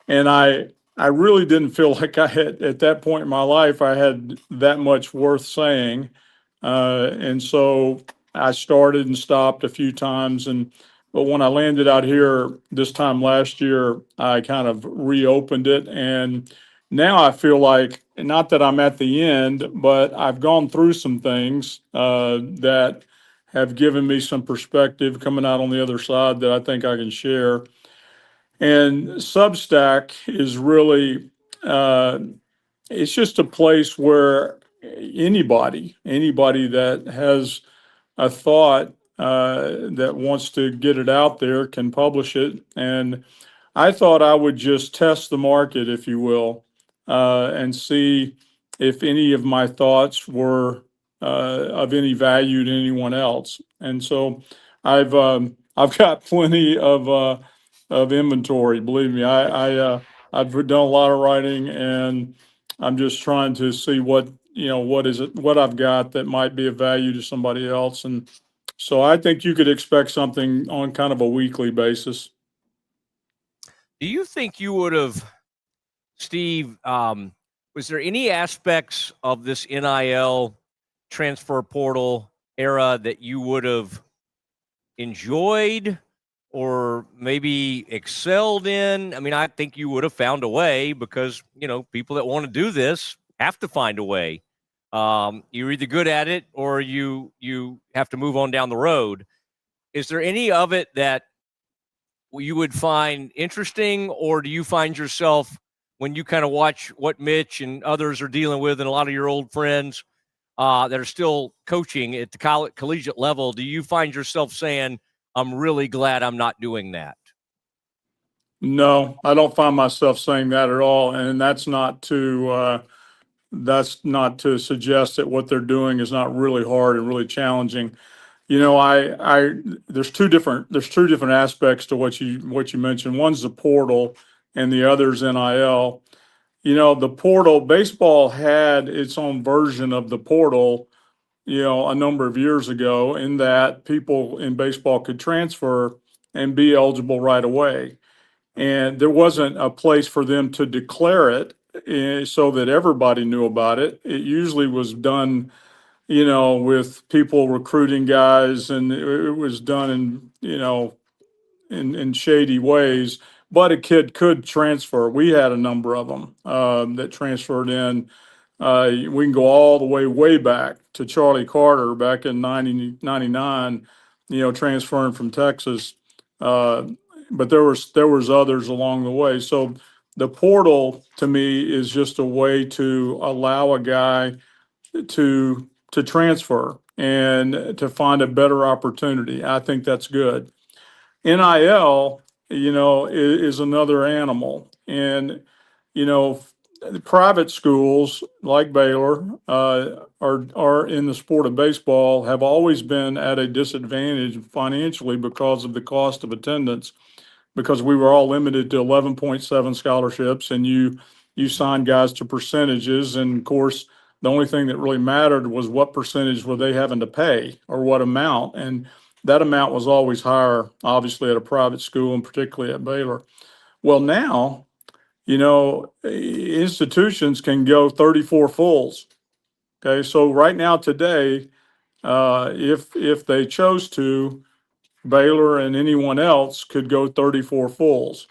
I really didn't feel like I had, at that point in my life, I had that much worth saying. And so I started and stopped a few times. But when I landed out here this time last year, I kind of reopened it. And now I feel like, not that I'm at the end, but I've gone through some things that have given me some perspective coming out on the other side that I think I can share. And Substack is really, it's just a place where anybody that has a thought that wants to get it out there can publish it. And I thought I would just test the market, if you will, and see if any of my thoughts were of any value to anyone else. And so I've got plenty of inventory. Believe me, I've done a lot of writing, and I'm just trying to see what I've got that might be of value to somebody else. And so I think you could expect something on kind of a weekly basis. Do you think you would have, Steve, was there any aspects of this NIL transfer portal era that you would have enjoyed or maybe excelled in? I mean, I think you would have found a way because, people that want to do this have to find a way. You're either good at it or you have to move on down the road. Is there any of it that you would find interesting, or do you find yourself, when you kind of watch what Mitch and others are dealing with and a lot of your old friends that are still coaching at the collegiate level, do you find yourself saying, I'm really glad I'm not doing that? No, I don't find myself saying that at all. And that's not to suggest that what they're doing is not really hard and really challenging. There's two different aspects to what you mentioned. One's the portal and the other's NIL. The portal, baseball had its own version of the portal, a number of years ago, in that people in baseball could transfer and be eligible right away. And there wasn't a place for them to declare it so that everybody knew about it. It usually was done, with people recruiting guys, and it was done in shady ways. But a kid could transfer. We had a number of them that transferred in. We can go all the way back to Charlie Carter back in 1999, transferring from Texas. But there was others along the way. So the portal to me is just a way to allow a guy to transfer and to find a better opportunity. I think that's good. NIL, is another animal. And, the private schools like Baylor are in the sport of baseball, have always been at a disadvantage financially because of the cost of attendance, because we were all limited to 11.7 scholarships, and you signed guys to percentages. And of course, the only thing that really mattered was what percentage were they having to pay, or what amount. And that amount was always higher, obviously, at a private school, and particularly at Baylor. Well, now, institutions can go 34 fulls. Okay, so right now, today, if they chose to, Baylor and anyone else could go 34 fulls.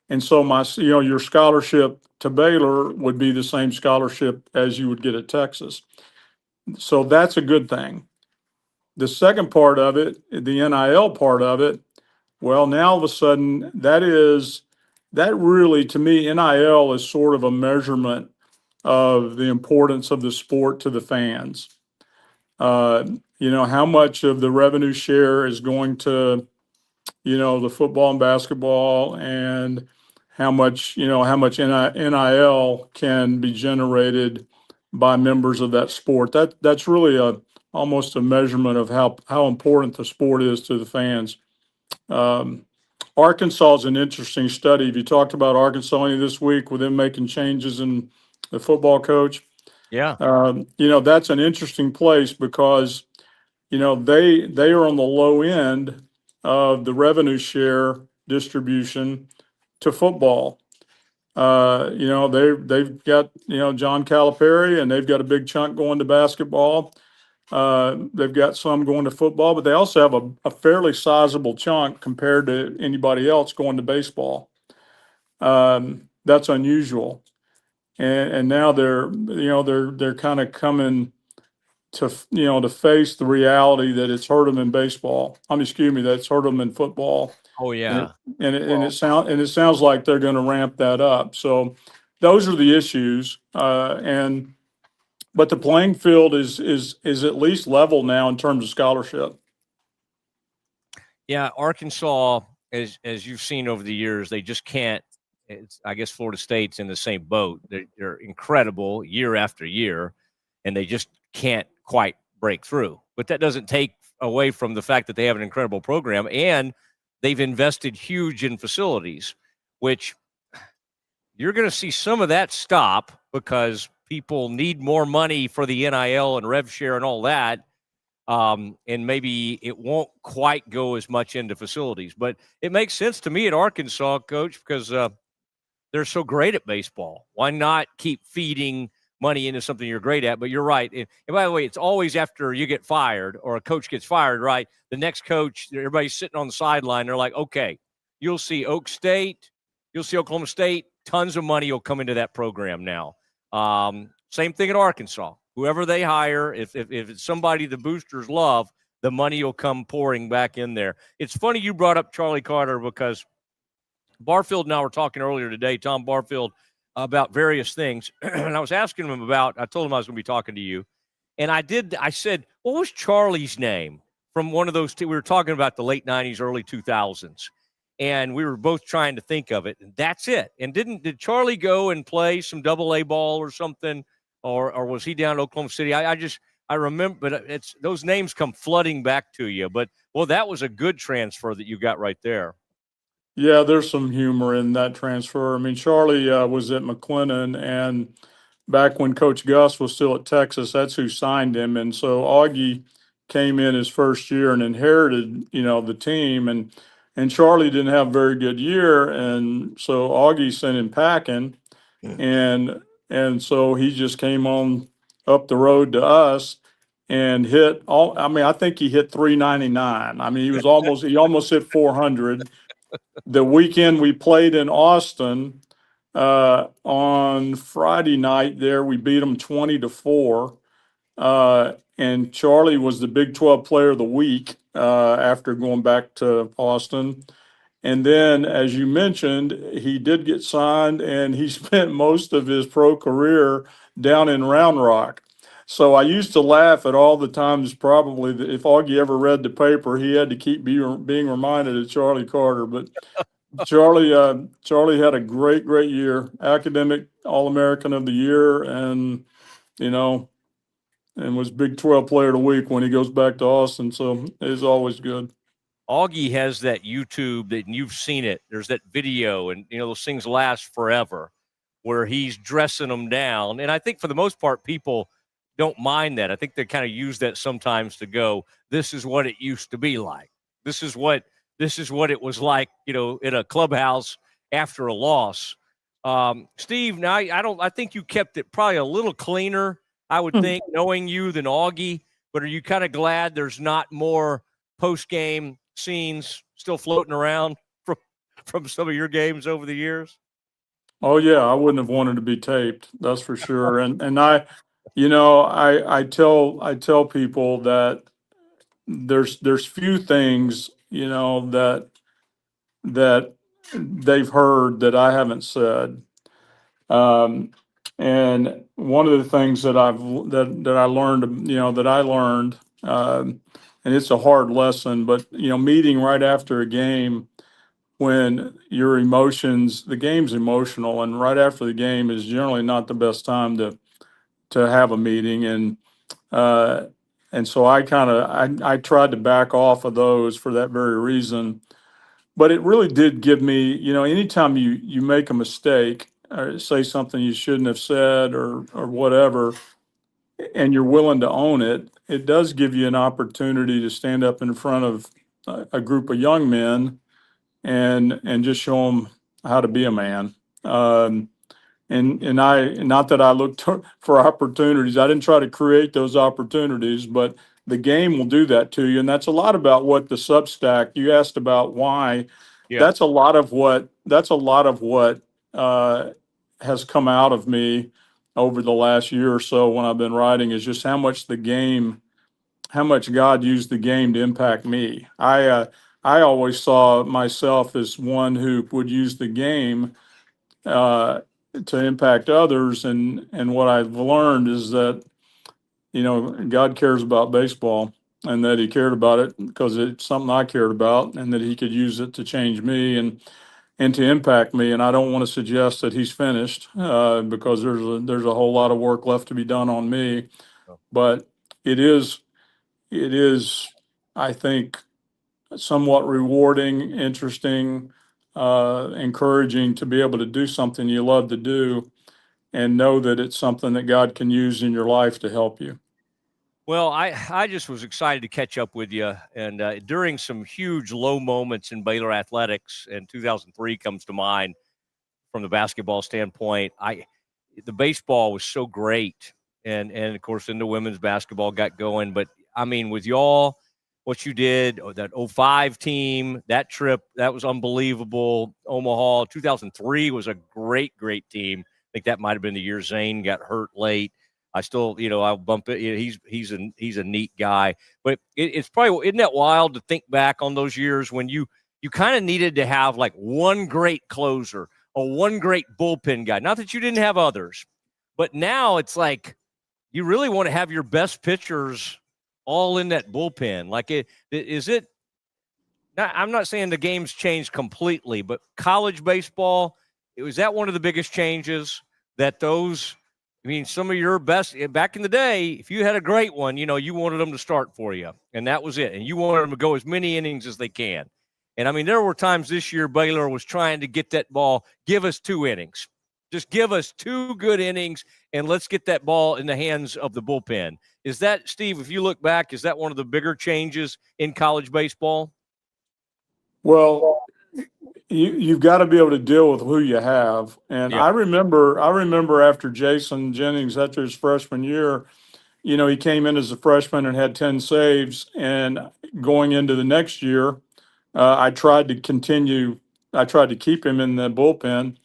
And so your scholarship to Baylor would be the same scholarship as you would get at Texas. So that's a good thing. The second part of it, the NIL part of it, well, now all of a sudden that really, to me, NIL is sort of a measurement of the importance of the sport to the fans. How much of the revenue share is going to, the football and basketball, and how much NIL can be generated by members of that sport. That's really almost a measurement of how important the sport is to the fans. Arkansas is an interesting study. Have you talked about Arkansas any this week with them making changes in the football coach? Yeah. That's an interesting place because, they are on the low end of the revenue share distribution to football. They've got, John Calipari, and they've got a big chunk going to basketball. They've got some going to football, but they also have a fairly sizable chunk compared to anybody else going to baseball. That's unusual. And now they're kind of coming to face the reality that it's hurt them in baseball. That's hurt them in football. Oh yeah. And it sounds like they're going to ramp that up. So those are the issues. But the playing field is at least level now in terms of scholarship. Yeah, Arkansas, as you've seen over the years, they just can't. I guess Florida State's in the same boat. They're incredible year after year, and they just can't quite break through. But that doesn't take away from the fact that they have an incredible program, and they've invested huge in facilities, which you're going to see some of that stop because people need more money for the NIL and rev share and all that. And maybe it won't quite go as much into facilities. But it makes sense to me at Arkansas, Coach, because they're so great at baseball. Why not keep feeding money into something you're great at? But you're right. And by the way, it's always after you get fired or a coach gets fired, right? The next coach, everybody's sitting on the sideline. They're like, okay, you'll see Oak State, you'll see Oklahoma State. Tons of money will come into that program now. Same thing at Arkansas. Whoever they hire, if it's somebody the boosters love, the money will come pouring back in there. It's funny you brought up Charlie Carter because Barfield and I were talking earlier today, Tom Barfield, about various things. And I was asking him I told him I was going to be talking to you. And I said, what was Charlie's name from one of those we were talking about the late 90s, early 2000s. And we were both trying to think of it. And that's it. And did Charlie go and play some AA ball or something? Or was he down in Oklahoma City? I remember, but it's those names come flooding back to you. But, well, that was a good transfer that you got right there. Yeah, there's some humor in that transfer. I mean, Charlie was at McLennan, and back when Coach Gus was still at Texas, that's who signed him. And so Augie came in his first year and inherited, the team. And Charlie didn't have a very good year, and so Augie sent him packing, and so he just came on up the road to us and hit all. I mean, I think he hit 399. I mean, he almost hit 400. The weekend we played in Austin on Friday night, there we beat them 20-4. And Charlie was the Big 12 Player of the Week after going back to Austin. And then, as you mentioned, he did get signed, and he spent most of his pro career down in Round Rock. So I used to laugh at all the times, probably, that if Augie ever read the paper, he had to keep being reminded of Charlie Carter. But Charlie had a great year, academic All-American of the Year, and and was Big 12 Player of the Week when he goes back to Austin. So it's always good. Augie has that YouTube that you've seen it. There's that video, and those things last forever, where he's dressing them down. And I think for the most part, people don't mind that. I think they kind of use that sometimes to go, "This is what it used to be like. This is what it was like," in a clubhouse after a loss. Steve, now I think you kept it probably a little cleaner, I would think, knowing you than Augie. But are you kind of glad there's not more post-game scenes still floating around from some of your games over the years? Oh yeah, I wouldn't have wanted to be taped. That's for sure. And I tell people that there's few things that they've heard that I haven't said. And one of the things that I learned, and it's a hard lesson, but meeting right after a game when your emotions, the game's emotional, and right after the game is generally not the best time to have a meeting. And so I tried to back off of those for that very reason. But it really did give me, anytime you make a mistake or say something you shouldn't have said or whatever, and you're willing to own it, it does give you an opportunity to stand up in front of a group of young men and just show them how to be a man. And not that I looked for opportunities. I didn't try to create those opportunities, but the game will do that to you. And that's a lot about what the Substack, you asked about why. Yeah. That's a lot of what has come out of me over the last year or so when I've been writing, is just how much God used the game to impact me. I always saw myself as one who would use the game to impact others, and what I've learned is that God cares about baseball, and that He cared about it because it's something I cared about, and that He could use it to change me and to impact me. And I don't want to suggest that He's finished because there's a whole lot of work left to be done on me, but it is, I think, somewhat rewarding, interesting, encouraging to be able to do something you love to do and know that it's something that God can use in your life to help you. Well, I just was excited to catch up with you. And during some huge low moments in Baylor athletics, and 2003 comes to mind from the basketball standpoint, the baseball was so great. And of course, then the women's basketball got going. But, I mean, with y'all, what you did, that 05 team, that trip, that was unbelievable. Omaha, 2003 was a great, great team. I think that might have been the year Zane got hurt late. I still, I'll bump it. He's a neat guy, but it's probably, isn't that wild to think back on those years when you kind of needed to have like one great closer or one great bullpen guy. Not that you didn't have others, but now it's like you really want to have your best pitchers all in that bullpen. Like, is it? I'm not saying the game's changed completely, but college baseball, was that one of the biggest changes that those? I mean, some of your best back in the day, if you had a great one, you wanted them to start for you, and that was it. And you wanted them to go as many innings as they can. And I mean, there were times this year Baylor was trying to get that ball, give us 2 innings. Just give us 2 good innings, and let's get that ball in the hands of the bullpen. Is that, Steve, if you look back, is that one of the bigger changes in college baseball? Well, you've got to be able to deal with who you have. And Yeah. I remember after Jason Jennings, after his freshman year, he came in as a freshman and had 10 saves. And going into the next year, I tried to keep him in the bullpen,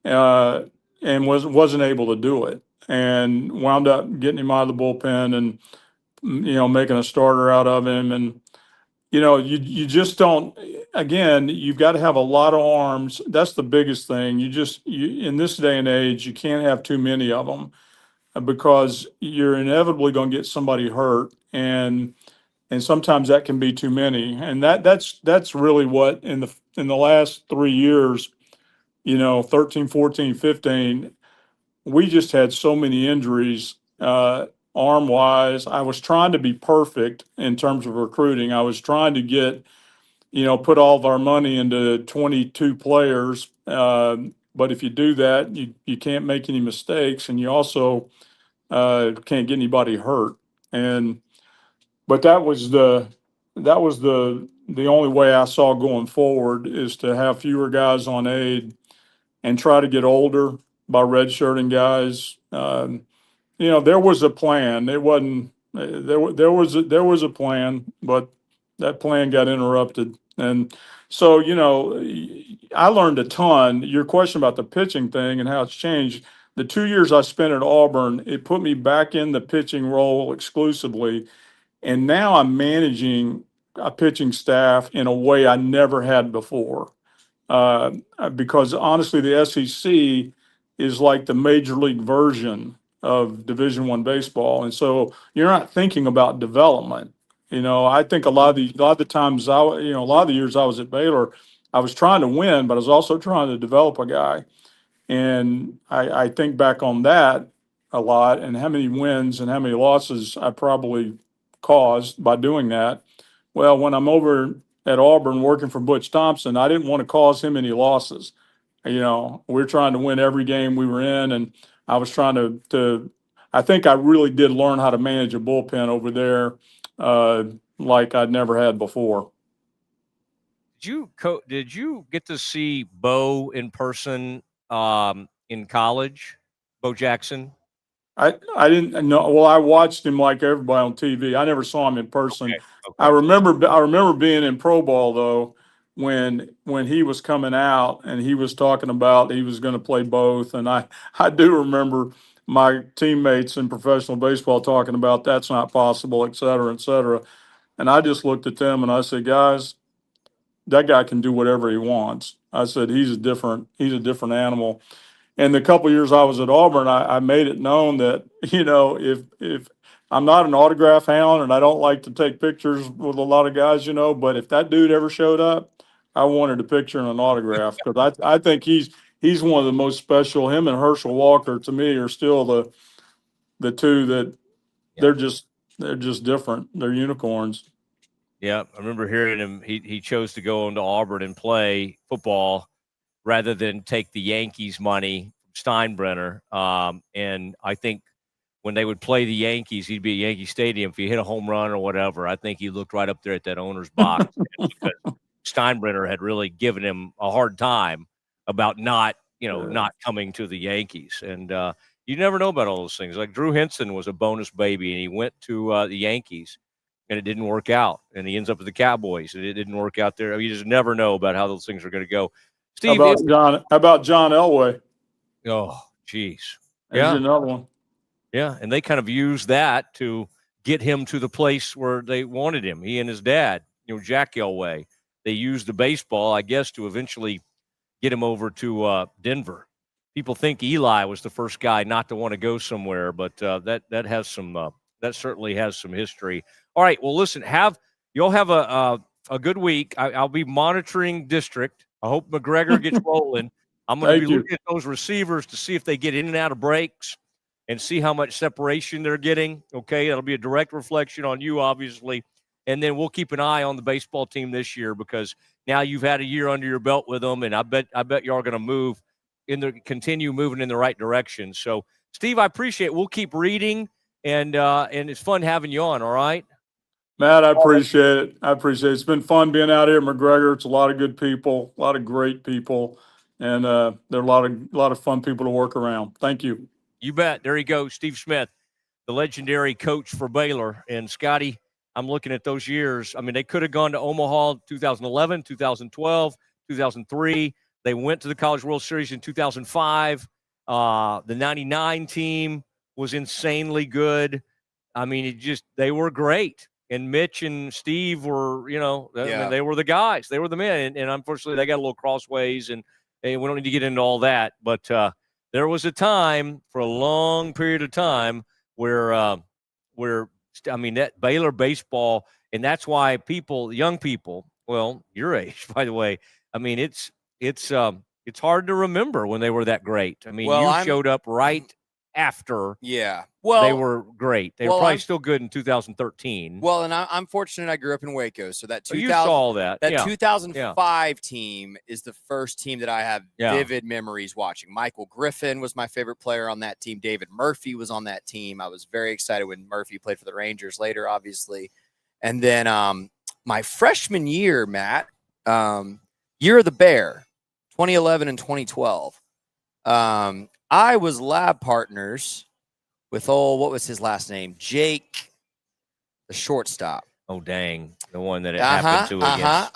and wasn't able to do it, and wound up getting him out of the bullpen and, making a starter out of him. And, you just don't, again, you've got to have a lot of arms. That's the biggest thing. In this day and age, you can't have too many of them, because you're inevitably going to get somebody hurt. And sometimes that can be too many. And that's really what in the last 3 years, 13, 14, 15, we just had so many injuries, arm wise. I was trying to be perfect in terms of recruiting. I was trying to get, put all of our money into 22 players. But if you do that, you can't make any mistakes, and you also can't get anybody hurt. But that was the only way I saw going forward, is to have fewer guys on aid and try to get older by redshirting guys. There was a plan. It wasn't there was a plan, but that plan got interrupted. And so, I learned a ton. Your question about the pitching thing and how it's changed. The 2 years I spent at Auburn, it put me back in the pitching role exclusively. And now I'm managing a pitching staff in a way I never had before. Because honestly, the SEC is like the major league version of Division I baseball, and so you're not thinking about development. I think a lot of the times a lot of the years I was at Baylor, I was trying to win, but I was also trying to develop a guy. And I think back on that a lot, and how many wins and how many losses I probably caused by doing that. Well, when I'm over at Auburn working for Butch Thompson, I didn't want to cause him any losses. We're trying to win every game we were in, and I was trying to I think I really did learn how to manage a bullpen over there, like I'd never had before. Did you get to see Bo in person in college, Bo Jackson? I didn't know. Well, I watched him like everybody on TV. I never saw him in person. Okay. I remember being in Pro Ball though, when he was coming out and he was talking about he was going to play both. And I do remember my teammates in professional baseball talking about that's not possible, et cetera, et cetera. And I just looked at them and I said, guys, that guy can do whatever he wants. I said, he's a different animal. And the couple years I was at Auburn, I made it known that, if I'm not an autograph hound and I don't like to take pictures with a lot of guys, but if that dude ever showed up, I wanted a picture and an autograph, because I think he's one of the most special. Him and Herschel Walker, to me, are still the two that they're just different. They're unicorns. Yeah, I remember hearing him. He chose to go into Auburn and play football rather than take the Yankees money from Steinbrenner. And I think when they would play the Yankees, he'd be at Yankee Stadium. If he hit a home run or whatever, I think he looked right up there at that owner's box because Steinbrenner had really given him a hard time about not coming to the Yankees. And you never know about all those things. Like Drew Henson was a bonus baby, and he went to the Yankees, and it didn't work out. And he ends up with the Cowboys, and it didn't work out there. I mean, you just never know about how those things are going to go. Steve, how about John Elway? Oh, geez. There's another one. Yeah, and they kind of used that to get him to the place where they wanted him. He and his dad, Jack Elway. They used the baseball, I guess, to eventually get him over to Denver. People think Eli was the first guy not to want to go somewhere, but that has some that certainly has some history. All right, well, listen, you'll have a good week. I'll be monitoring district. I hope McGregor gets rolling. I'm going to be looking at those receivers to see if they get in and out of breaks and see how much separation they're getting. Okay, that'll be a direct reflection on you, obviously. And then we'll keep an eye on the baseball team this year because now you've had a year under your belt with them, and I bet you are going to continue moving in the right direction. So, Steve, I appreciate it. We'll keep reading, and it's fun having you on. All right, Matt, I appreciate it. It's been fun being out here at McGregor. It's a lot of good people, a lot of great people, and there are a lot of fun people to work around. Thank you. You bet. There you go, Steve Smith, the legendary coach for Baylor. And Scotty, I'm looking at those years. I mean, they could have gone to Omaha 2011, 2012, 2003. They went to the College World Series in 2005. The 99 team was insanely good. I mean, they were great. And Mitch and Steve were, they were the guys. They were the men. And unfortunately, they got a little crossways, and we don't need to get into all that. But there was a time for a long period of time where that Baylor baseball, and that's why young people, well, your age, by the way, I mean, it's hard to remember when they were that great. I mean, you showed up right after. Yeah. Well, they were great. They were probably still good in 2013. Well, and I'm fortunate I grew up in Waco, so that 2000, you saw that. That 2005 team is the first team that I have vivid memories watching. Michael Griffin was my favorite player on that team. David Murphy was on that team. I was very excited when Murphy played for the Rangers later, obviously. And then my freshman year, Matt, year of the Bear, 2011 and 2012. I was lab partners with what was his last name? Jake, the shortstop. Oh, dang. The one that it happened to against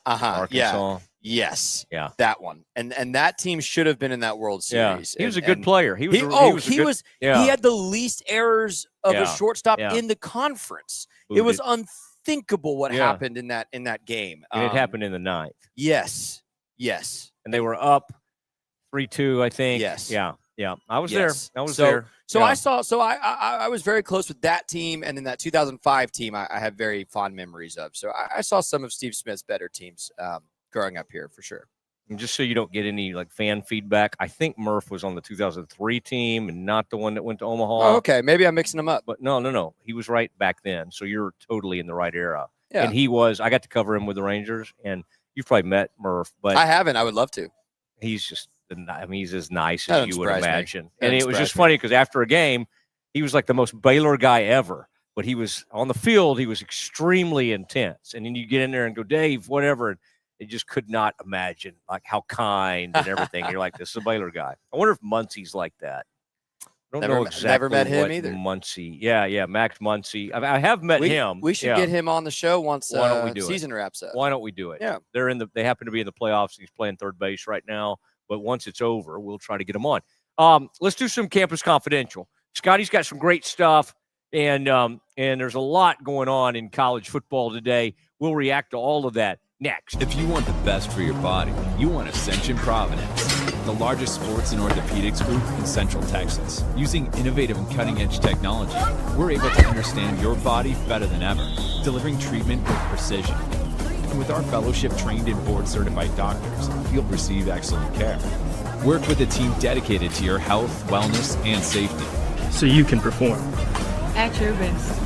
Arkansas. Yeah. Yes. Yeah. That one. And that team should have been in that World Series. He was a good player. He had the least errors of a shortstop in the conference. It was unthinkable what happened in that game. And it happened in the ninth. Yes. And they were up 3-2, I think. Yes. Yeah. I was there. There. So I was very close with that team, and then that 2005 team I have very fond memories of. So I saw some of Steve Smith's better teams growing up here for sure. And just so you don't get any fan feedback, I think Murph was on the 2003 team and not the one that went to Omaha. Oh, okay. Maybe I'm mixing them up. But no. He was right back then. So you're totally in the right era. Yeah. And I got to cover him with the Rangers, and you've probably met Murph, but I haven't. I would love to. He's just, he's as nice as you would imagine. And it was just funny because after a game, he was like the most Baylor guy ever. But he was on the field, he was extremely intense. And then you get in there and go, Dave, whatever. And you just could not imagine how kind and everything. You're like, this is a Baylor guy. I wonder if Muncie's like that. I don't know exactly. Never met him either. Muncie. Yeah, Max Muncie. I have met him. We should get him on the show once season wraps up. Why don't we do it? Yeah. They happen to be in the playoffs. He's playing third base right now. But once it's over, we'll try to get him on. Let's do some Campus Confidential. Scotty's got some great stuff, and there's a lot going on in college football today. We'll react to all of that next. If you want the best for your body, you want Ascension Providence, the largest sports and orthopedics group in Central Texas. Using innovative and cutting-edge technology, we're able to understand your body better than ever, delivering treatment with precision. And with our fellowship-trained and board-certified doctors, you'll receive excellent care. Work with a team dedicated to your health, wellness, and safety. So you can perform at your best.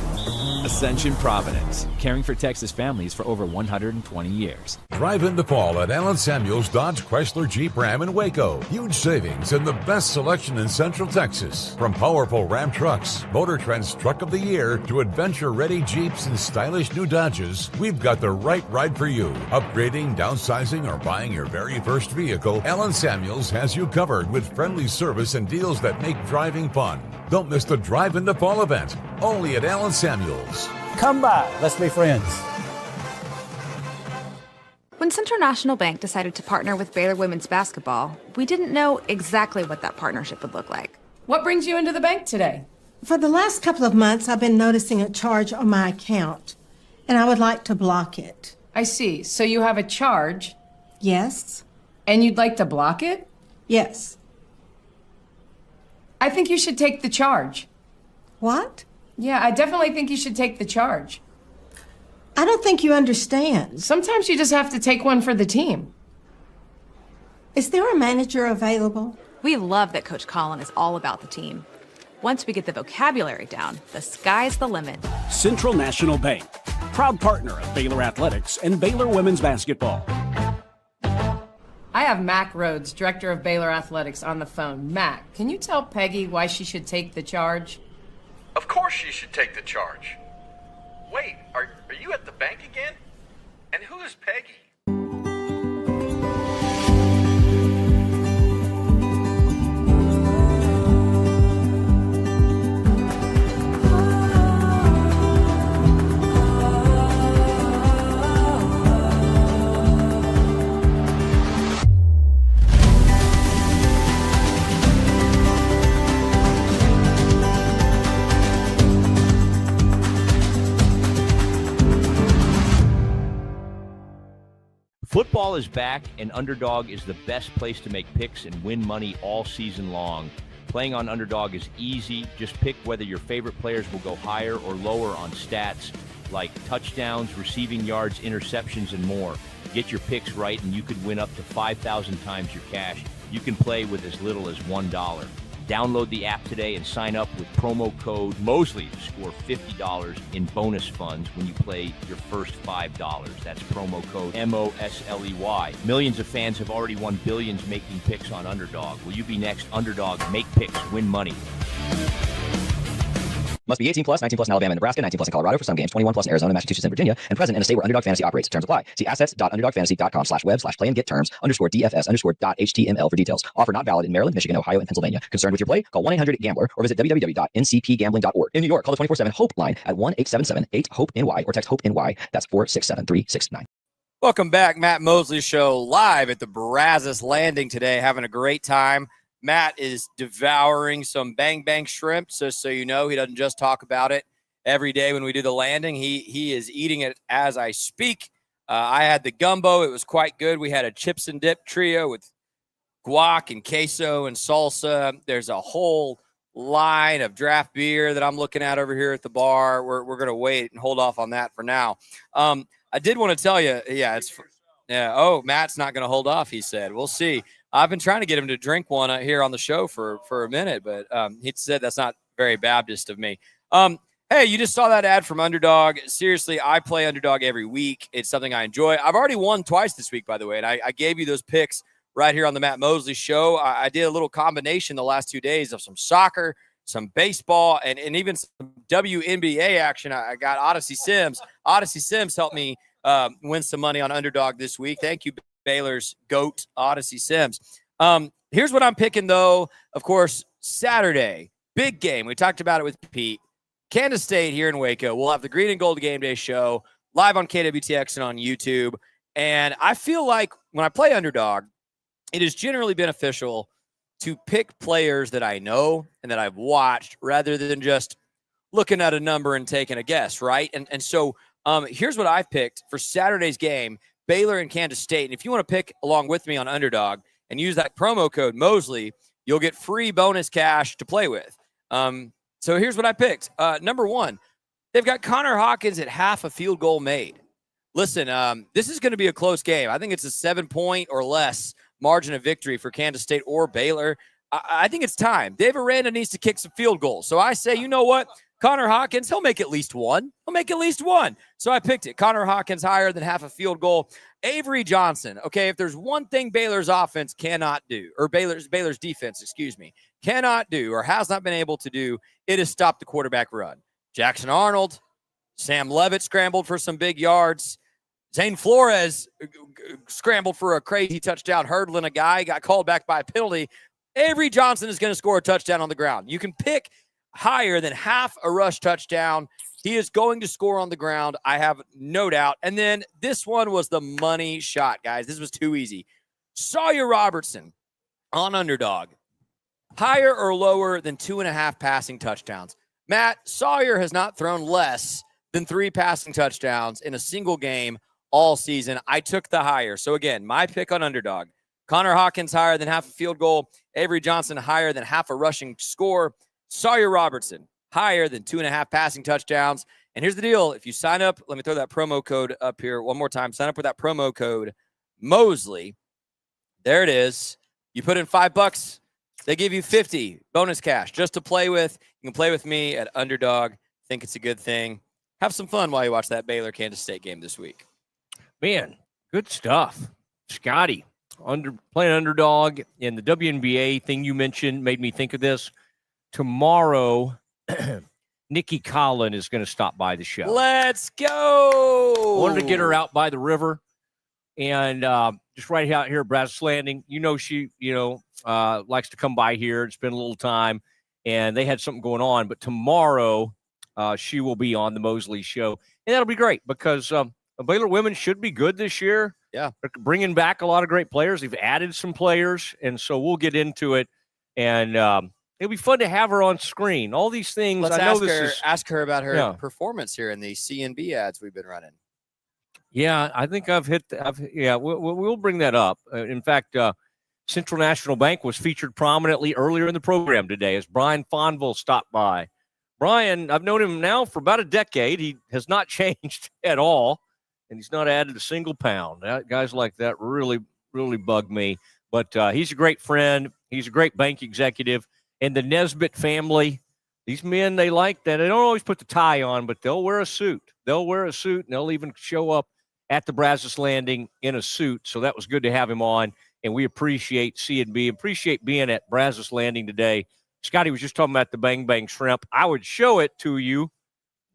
Ascension Providence, caring for Texas families for over 120 years. Drive in the fall at Allen Samuels Dodge Chrysler Jeep Ram in Waco. Huge savings and the best selection in Central Texas. From powerful Ram trucks, Motor Trend's Truck of the Year, to adventure-ready Jeeps and stylish new Dodges, we've got the right ride for you. Upgrading, downsizing, or buying your very first vehicle, Allen Samuels has you covered with friendly service and deals that make driving fun. Don't miss the Drive in the Fall event, only at Allen Samuels. Come by. Let's be friends. When Central National Bank decided to partner with Baylor women's basketball, we didn't know exactly what that partnership would look like. What brings you into the bank today? For the last couple of months, I've been noticing a charge on my account, and I would like to block it. I see. So you have a charge. Yes? And you'd like to block it? Yes. I think you should take the charge. What? Yeah, I definitely think you should take the charge. I don't think you understand. Sometimes you just have to take one for the team. Is there a manager available? We love that Coach Colin is all about the team. Once we get the vocabulary down, the sky's the limit. Central National Bank, proud partner of Baylor Athletics and Baylor women's basketball. I have Mac Rhodes, director of Baylor Athletics, on the phone. Mac, can you tell Peggy why she should take the charge? Of course she should take the charge. Wait, are you at the bank again? And who is Peggy? Football is back, and Underdog is the best place to make picks and win money all season long. Playing on Underdog is easy. Just pick whether your favorite players will go higher or lower on stats like touchdowns, receiving yards, interceptions, and more. Get your picks right, and you could win up to 5,000 times your cash. You can play with as little as $1. Download the app today and sign up with promo code Mosley to score $50 in bonus funds when you play your first $5. That's promo code MOSLEY. Millions of fans have already won billions making picks on Underdog. Will you be next? Underdog, make picks, win money. Must be 18 plus, 19 plus in Alabama and Nebraska, 19 plus in Colorado for some games, 21 plus in Arizona, Massachusetts, and Virginia, and present in a state where Underdog Fantasy operates. Terms apply. See assets.underdogfantasy.com/web/play-and-get-terms_DFS_.html for details. Offer not valid in Maryland, Michigan, Ohio, and Pennsylvania. Concerned with your play? Call 1-800-GAMBLER or visit www.ncpgambling.org. In New York, call the 24/7 HOPE line at 1-877-8-HOPE-NY or text HOPE-NY. That's 467-369. Welcome back. Matt Mosley Show live at the Brazos Landing today. Having a great time. Matt is devouring some Bang Bang shrimp, so you know he doesn't just talk about it every day when we do the landing. He is eating it as I speak. I had the gumbo. It was quite good. We had a chips and dip trio with guac and queso and salsa. There's a whole line of draft beer that I'm looking at over here at the bar. We're going to wait and hold off on that for now. I did want to tell you, oh, Matt's not going to hold off, he said. We'll see. I've been trying to get him to drink one here on the show for a minute, but he said that's not very Baptist of me. Hey, you just saw that ad from Underdog. Seriously, I play Underdog every week. It's something I enjoy. I've already won twice this week, by the way, and I gave you those picks right here on the Matt Mosley Show. I did a little combination the last 2 days of some soccer, some baseball, and even some WNBA action. I got Odyssey Sims. Odyssey Sims helped me win some money on Underdog this week. Thank you, Baylor's GOAT, Odyssey Sims. Here's what I'm picking, though. Of course, Saturday, big game. We talked about it with Pete. Kansas State here in Waco. We'll have the Green and Gold Game Day show live on KWTX and on YouTube. And I feel like when I play Underdog, it is generally beneficial to pick players that I know and that I've watched rather than just looking at a number and taking a guess, right? And so here's what I've picked for Saturday's game. Baylor and Kansas State. And if you want to pick along with me on Underdog and use that promo code Mosley, you'll get free bonus cash to play with. So here's what I picked. Number one, they've got Connor Hawkins at half a field goal made. Listen, this is going to be a close game. I think it's a 7-point or less margin of victory for Kansas State or Baylor. I think it's time. Dave Aranda needs to kick some field goals. So I say, you know what? Connor Hawkins, he'll make at least one. So I picked it. Connor Hawkins higher than half a field goal. Avery Johnson. Okay, if there's one thing Baylor's offense cannot do, or Baylor's defense, cannot do or has not been able to do, it is stop the quarterback run. Jackson Arnold, Sam Levitt scrambled for some big yards. Zane Flores scrambled for a crazy touchdown, hurdling a guy, got called back by a penalty. Avery Johnson is going to score a touchdown on the ground. You can pick higher than half a rush touchdown. He is going to score on the ground, I have no doubt. And then this one was the money shot, guys. This was too easy. Sawyer Robertson on underdog. Higher or lower than 2.5 passing touchdowns. Matt, Sawyer has not thrown less than 3 passing touchdowns in a single game all season. I took the higher. So again, my pick on underdog. Connor Hawkins higher than half a field goal. Avery Johnson higher than half a rushing score. Sawyer Robertson higher than 2.5 passing touchdowns. And here's the deal. If you sign up, let me throw that promo code up here one more time. Sign up with that promo code Mosley. There it is. You put in $5. They give you 50 bonus cash just to play with. You can play with me at Underdog. Think it's a good thing. Have some fun while you watch that Baylor-Kansas State game this week. Man, good stuff. Scotty, playing Underdog, and the WNBA thing you mentioned made me think of this. Tomorrow, Nikki Collin is going to stop by the show. Let's go. Wanted to get her out by the river, and just right out here at Brazos Landing. She likes to come by here and spend a little time, and they had something going on. But tomorrow, she will be on the Mosley show, and that'll be great because the Baylor women should be good this year. Yeah, they're bringing back a lot of great players. They've added some players, and so we'll get into it, and it'll be fun to have her on screen. All these things. Let's ask her about her Yeah. performance here in the CNB ads we've been running. Yeah, I think we'll bring that up. In fact, Central National Bank was featured prominently earlier in the program today as Brian Fonville stopped by. Brian, I've known him now for about a decade. He has not changed at all, and he's not added a single pound. Guys like that really, really bug me. But he's a great friend. He's a great bank executive. And the Nesbitt family, these men, they like that. They don't always put the tie on, but they'll wear a suit. And they'll even show up at the Brazos Landing in a suit. So that was good to have him on, and we appreciate C&B, appreciate being at Brazos Landing today. Scotty was just talking about the Bang Bang Shrimp. I would show it to you,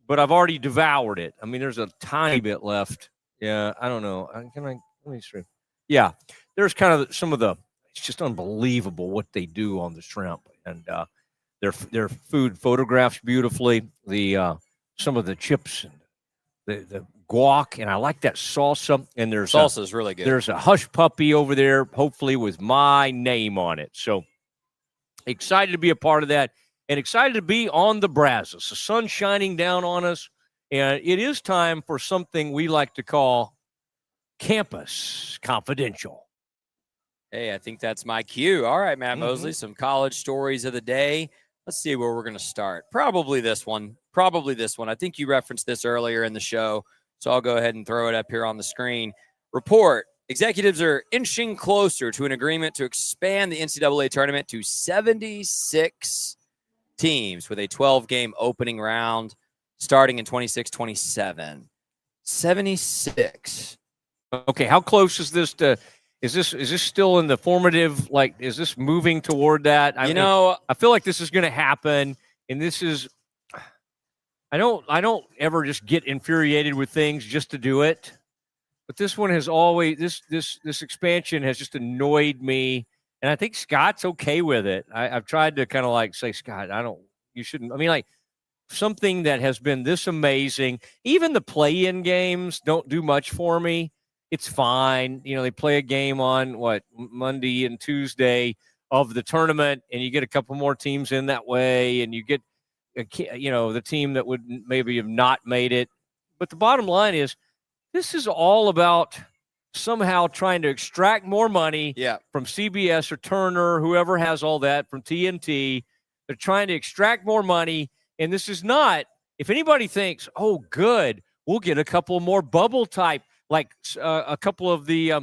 but I've already devoured it. I mean, there's a tiny bit left. Yeah, I don't know. Let me see. Yeah, there's kind of some of the, it's just unbelievable what they do on the shrimp. And their food photographs beautifully. Some of the chips and the guac, and I like that salsa. And there's salsa is really good. There's a hush puppy over there, hopefully with my name on it. So excited to be a part of that, and excited to be on the Brazos. The sun's shining down on us, and it is time for something we like to call Campus Confidential. Hey, I think that's my cue. All right, Matt Mosley, some college stories of the day. Let's see where we're going to start. Probably this one. I think you referenced this earlier in the show, so I'll go ahead and throw it up here on the screen. Report: executives are inching closer to an agreement to expand the NCAA tournament to 76 teams with a 12-game opening round starting in 26-27. 76. Okay, how close is this to? Is this still in the formative? Like, is this moving toward that? I feel like this is going to happen, and this is. I don't ever just get infuriated with things just to do it, but this one has always this expansion has just annoyed me, and I think Scott's okay with it. I've tried to kind of like say, Scott, you shouldn't. I mean, like something that has been this amazing. Even the play-in games don't do much for me. It's fine. They play a game on Monday and Tuesday of the tournament, and you get a couple more teams in that way, and you get, the team that would maybe have not made it. But the bottom line is, this is all about somehow trying to extract more money from CBS or Turner, whoever has all that, from TNT. They're trying to extract more money, and this is not. If anybody thinks, oh, good, we'll get a couple more bubble type. Like a couple of the,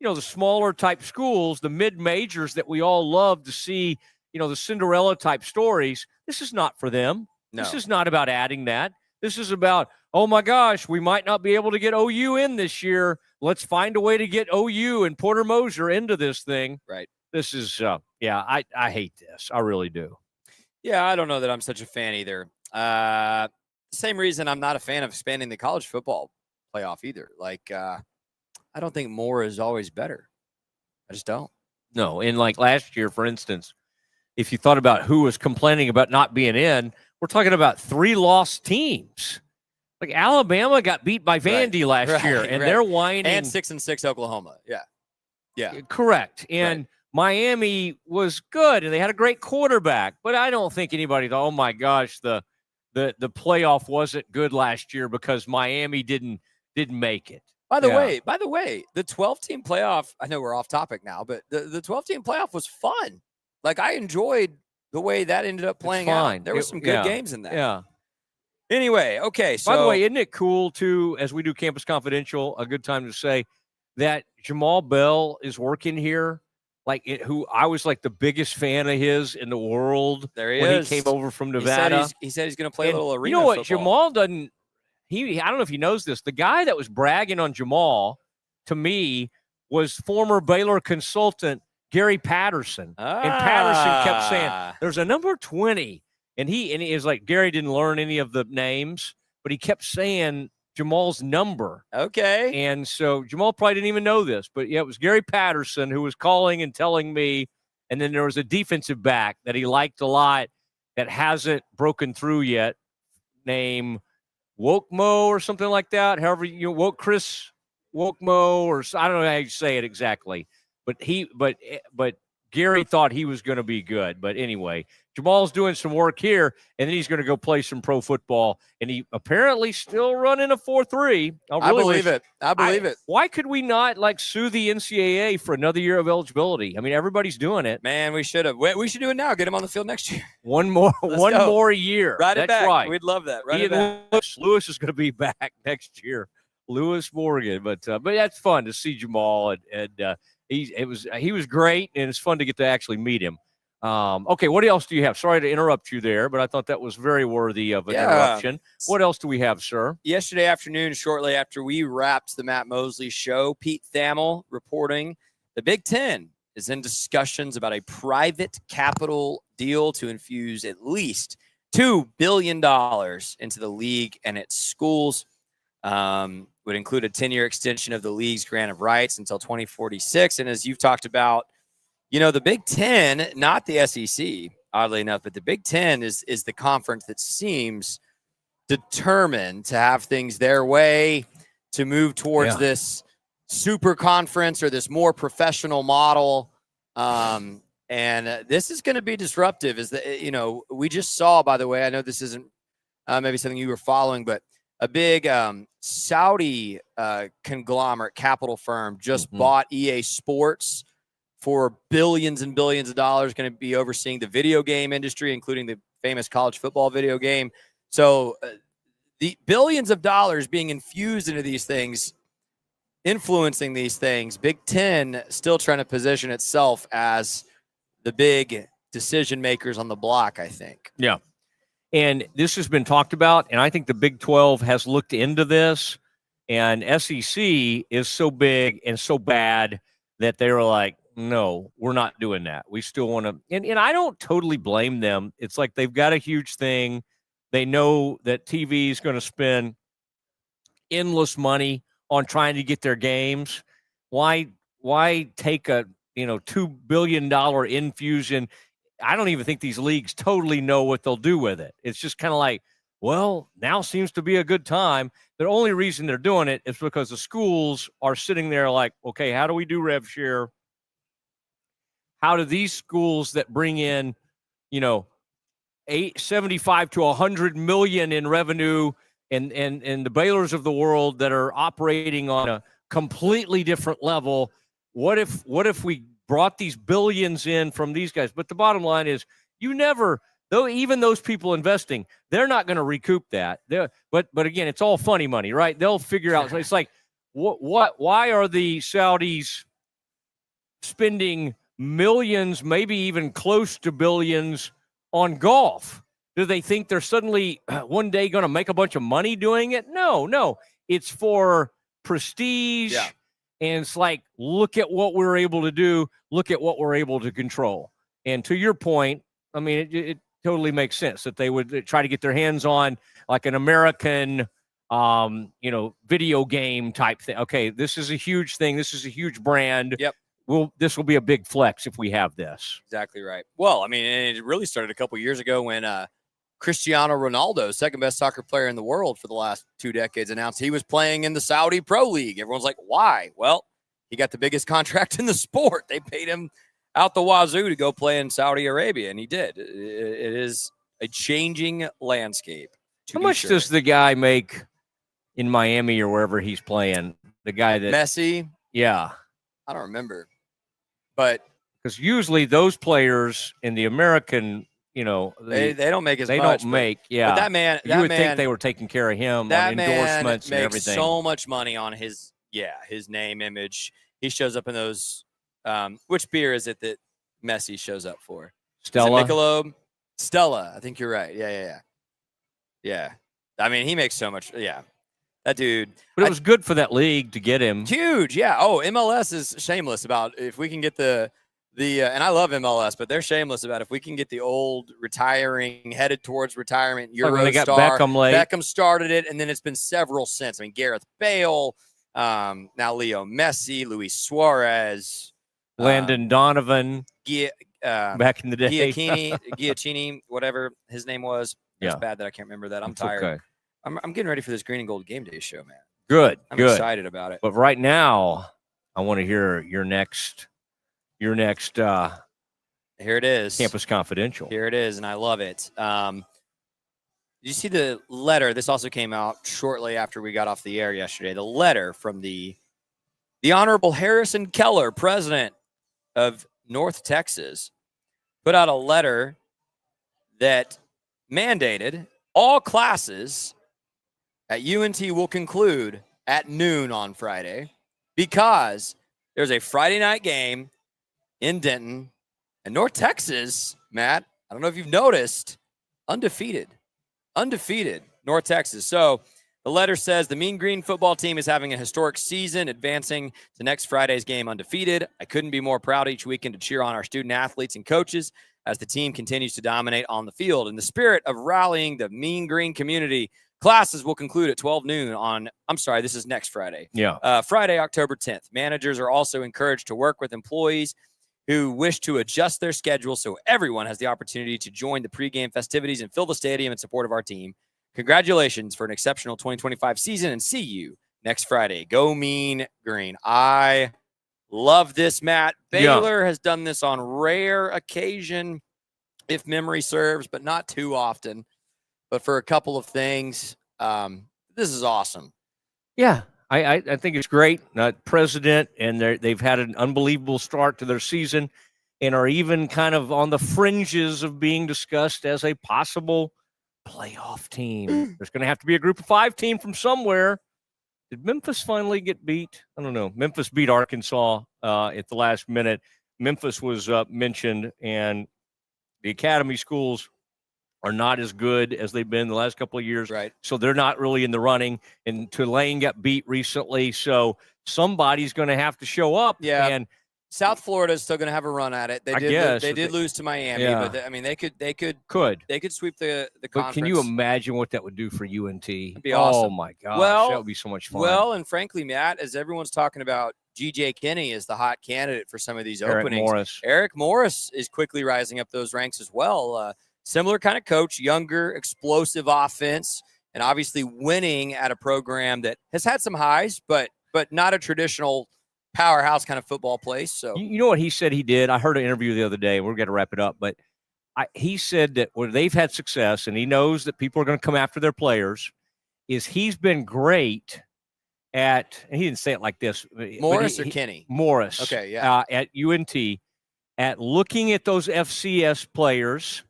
the smaller type schools, the mid-majors that we all love to see, the Cinderella type stories. This is not for them. No. This is not about adding that. This is about, oh my gosh, we might not be able to get OU in this year. Let's find a way to get OU and Porter Moser into this thing. Right. This is, I hate this. I really do. Yeah, I don't know that I'm such a fan either. Same reason I'm not a fan of expanding the college football playoff either. Like, I don't think more is always better. I just don't. No, and like last year, for instance, if you thought about who was complaining about not being in, we're talking about 3 lost teams. Like Alabama got beat by Vandy last year, and they're whining. And 6-6 Oklahoma. Yeah. Correct. And Miami was good, and they had a great quarterback. But I don't think anybody thought, oh my gosh, the playoff wasn't good last year because Miami didn't make it. By the way, the 12-team playoff, I know we're off topic now, but the 12-team playoff was fun. Like, I enjoyed the way that ended up playing out. There were some good games in that. Yeah. Anyway, okay. So, by the way, isn't it cool, too, as we do Campus Confidential, a good time to say that Jamal Bell is working here? Who I was like the biggest fan of his in the world when he came over from Nevada. He said he's going to play a little arena. You know what? Football. Jamal doesn't. I don't know if he knows this. The guy that was bragging on Jamal to me was former Baylor consultant Gary Patterson. And Patterson kept saying, "There's a number 20," and he was like, Gary didn't learn any of the names, but he kept saying Jamal's number. Okay. And so Jamal probably didn't even know this, but yeah, it was Gary Patterson who was calling and telling me. And then there was a defensive back that he liked a lot that hasn't broken through yet, named Wokmo or something like that. However, Chris Wokmo, or I don't know how you say it exactly, but Gary thought he was going to be good. But anyway, Jamal's doing some work here, and then he's going to go play some pro football. And he apparently still running a 4.3. I believe it. Why could we not sue the NCAA for another year of eligibility? I mean, everybody's doing it. Man, we should have. We should do it now. Get him on the field next year. One more year. Ride it That's back. right. We'd love that. Ride it back. Lewis is going to be back next year. Lewis Morgan, but that's fun to see Jamal, and he was great, and it's fun to get to actually meet him. Okay, what else do you have? Sorry to interrupt you there, but I thought that was very worthy of an interruption. What else do we have, sir? Yesterday afternoon, shortly after we wrapped the Matt Mosley show, Pete Thamel reporting the Big Ten is in discussions about a private capital deal to infuse at least $2 billion into the league and its schools. Would include a 10-year extension of the league's grant of rights until 2046. And as you've talked about, the Big Ten, not the SEC, oddly enough, but the Big Ten is the conference that seems determined to have things their way, to move towards this super conference or this more professional model. And this is going to be disruptive. We just saw, by the way, I know this isn't maybe something you were following, but a big Saudi conglomerate capital firm just bought EA Sports for billions and billions of dollars, going to be overseeing the video game industry, including the famous college football video game. So the billions of dollars being infused into these things, influencing these things, Big Ten still trying to position itself as the big decision makers on the block, I think. Yeah. And this has been talked about, and I think the Big 12 has looked into this, and SEC is so big and so bad that they were like, no, we're not doing that. We still want to, and I don't totally blame them. It's like they've got a huge thing. They know that TV is going to spend endless money on trying to get their games. Why take a $2 billion infusion? I don't even think these leagues totally know what they'll do with it. It's just kind of like, well, now seems to be a good time. The only reason they're doing it is because the schools are sitting there like, okay, how do we do rev share? How do these schools that bring in, 75 to 100 million in revenue and the Baylors of the world that are operating on a completely different level, what if we brought these billions in from these guys? But the bottom line is, even those people investing, they're not going to recoup that. But again, it's all funny money, right? They'll figure out. It's like, why are the Saudis spending millions, maybe even close to billions on golf? Do they think they're suddenly one day going to make a bunch of money doing it? No. It's for prestige. Yeah. And it's like, look at what we're able to do. Look at what we're able to control. And to your point, I mean, it totally makes sense that they would try to get their hands on like an American, video game type thing. Okay, this is a huge thing. This is a huge brand. Yep. This will be a big flex if we have this. Exactly right. Well, I mean, and it really started a couple years ago when Cristiano Ronaldo, second best soccer player in the world for the last 2 decades, announced he was playing in the Saudi Pro League. Everyone's like, why? Well, he got the biggest contract in the sport. They paid him out the wazoo to go play in Saudi Arabia, and he did. It is a changing landscape. How much does the guy make in Miami or wherever he's playing? The guy that Messi? Yeah. I don't remember. But because usually those players in the American, they don't make as much. They don't make, But that man, you would think they were taking care of him on endorsements and everything. So much money on his name, image. He shows up in those. Which beer is it that Messi shows up for? Stella. Michelob. Stella. I think you're right. Yeah. I mean, he makes so much. Yeah. That dude. But it was good for that league to get him. Huge. Yeah. Oh, MLS is shameless about if we can get the and I love MLS, but they're shameless about if we can get the old retiring, headed towards retirement Euro they got star. Beckham late. Beckham started it, and then it's been several since. I mean, Gareth Bale, now Leo Messi, Luis Suarez, Landon Donovan, back in the day. Giacchini, whatever his name was. It's bad that I can't remember that. I'm tired. Okay. I'm getting ready for this Green and Gold Game Day show, man. Good. I'm excited about it. But right now, I want to hear your next. Here it is. Campus Confidential. Here it is, and I love it. Did you see the letter? This also came out shortly after we got off the air yesterday. The letter from the Honorable Harrison Keller, president of North Texas, put out a letter that mandated all classes at UNT will conclude at noon on Friday because there's a Friday night game in Denton, and North Texas, Matt, I don't know if you've noticed, undefeated North Texas. So the letter says the Mean Green football team is having a historic season, advancing to next Friday's game undefeated. I couldn't be more proud each weekend to cheer on our student athletes and coaches as the team continues to dominate on the field. In the spirit of rallying the Mean Green community, classes will conclude at 12 noon on, this is next Friday. Yeah. Friday, October 10th. Managers are also encouraged to work with employees who wish to adjust their schedule so everyone has the opportunity to join the pregame festivities and fill the stadium in support of our team. Congratulations for an exceptional 2025 season, and see you next Friday. Go Mean Green. I love this, Matt. Baylor has done this on rare occasion, if memory serves, but not too often. But for a couple of things, this is awesome. Yeah. I think it's great. President, and they've had an unbelievable start to their season and are even kind of on the fringes of being discussed as a possible playoff team. There's going to have to be a group of 5 team from somewhere. Did Memphis finally get beat? I don't know. Memphis beat Arkansas at the last minute. Memphis was mentioned, and the academy schools are not as good as they've been the last couple of years. Right. So they're not really in the running. And Tulane got beat recently. So somebody's going to have to show up. Yeah. And South Florida is still going to have a run at it. They did lose to Miami, but they could sweep the conference. But can you imagine what that would do for UNT? It'd be awesome. Oh my gosh, that would be so much fun. Well, and frankly, Matt, as everyone's talking about, G.J. Kinney is the hot candidate for some of these openings. Eric Morris is quickly rising up those ranks as well. Similar kind of coach, younger, explosive offense, and obviously winning at a program that has had some highs, but not a traditional powerhouse kind of football place. So you know what he said he did? I heard an interview the other day. We're going to wrap it up, but he said that where they've had success, and he knows that people are going to come after their players, is he's been great at, and he didn't say it like this. Morris or Kinney? Morris. Okay, yeah. At UNT, at looking at those FCS players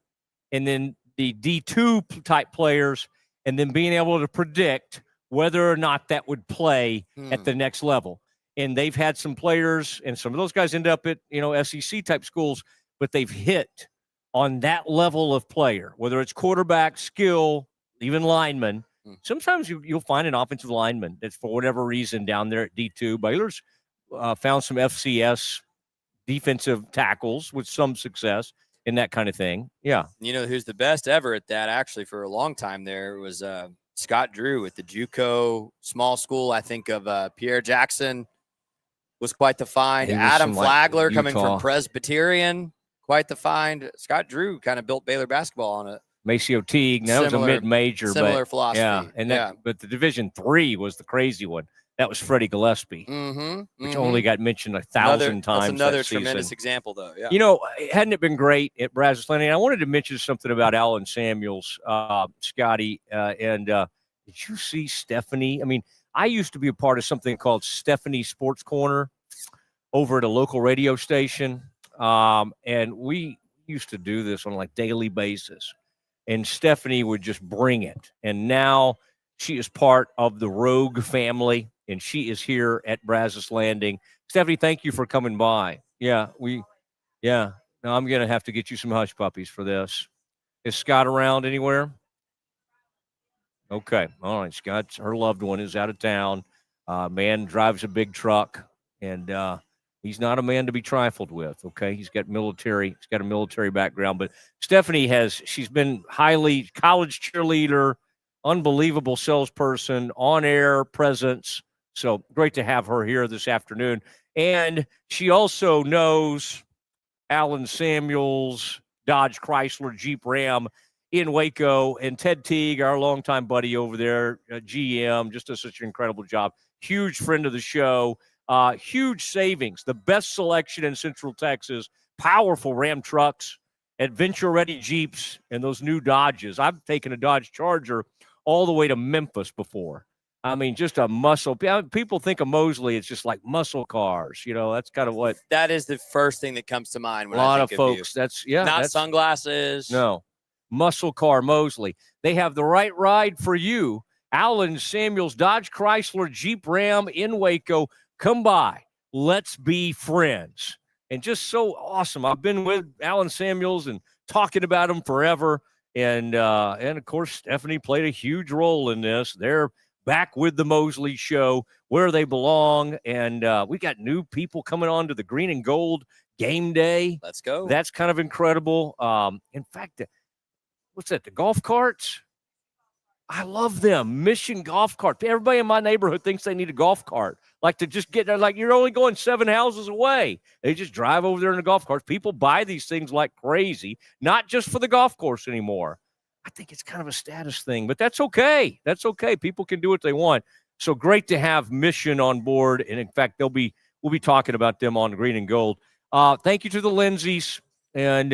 and then the D2 type players, and then being able to predict whether or not that would play at the next level. And they've had some players, and some of those guys end up at, SEC type schools, but they've hit on that level of player, whether it's quarterback, skill, even lineman. Sometimes you'll find an offensive lineman that's for whatever reason down there at D2. Baylor's found some FCS defensive tackles with some success in that kind of thing. Yeah. You know who's the best ever at that? Actually, for a long time there was Scott Drew at the JUCO small school. I think of Pierre Jackson was quite the find. Adam Flagler coming from Presbyterian, quite the find. Scott Drew kind of built Baylor basketball on it. Maceo Teague. Now it was a mid-major, similar philosophy. Yeah, and but the Division III was the crazy one. That was Freddie Gillespie, which only got mentioned 1,000 times. That's another that tremendous season. example, though. Yeah. You know, hadn't it been great at Brazos Landing? I wanted to mention something about Alan Samuels, Scotty, and did you see Stephanie? I mean, I used to be a part of something called Stephanie Sports Corner over at a local radio station, and we used to do this on like daily basis. And Stephanie would just bring it. And now she is part of the Rogue family, and she is here at Brazos Landing. Stephanie, thank you for coming by. Now I'm going to have to get you some hush puppies for this. Is Scott around anywhere? Okay. All right. Scott, her loved one is out of town. Man drives a big truck, and he's not a man to be trifled with, okay? He's got a military background. But Stephanie she's been highly college cheerleader, unbelievable salesperson, on-air presence. So great to have her here this afternoon. And she also knows Alan Samuels, Dodge Chrysler Jeep Ram in Waco, and Ted Teague, our longtime buddy over there, GM, just does such an incredible job. Huge friend of the show. Huge savings, the best selection in Central Texas, powerful Ram trucks, adventure-ready Jeeps, and those new Dodges. I've taken a Dodge Charger all the way to Memphis before. I mean, just a muscle. People think of Mosley, it's just like muscle cars. You know, that's kind of what. That is the first thing that comes to mind when a lot I of think folks. You. That's not sunglasses. No, muscle car Mosley. They have the right ride for you. Alan Samuels, Dodge Chrysler Jeep Ram in Waco. Come by. Let's be friends. And just so awesome. I've been with Alan Samuels and talking about him forever. And of course, Stephanie played a huge role in this. They're back with the Mosley Show, where they belong. And we got new people coming on to the Green and Gold game day. Let's go. That's kind of incredible. In fact, what's that, the golf carts? I love them. Mission golf cart. Everybody in my neighborhood thinks they need a golf cart. Like to just get there, like you're only going 7 houses away. They just drive over there in the golf carts. People buy these things like crazy, not just for the golf course anymore. I think it's kind of a status thing, but that's okay. That's okay. People can do what they want. So great to have Mission on board. And in fact, we'll be talking about them on Green and Gold. Thank you to the Lindsays. And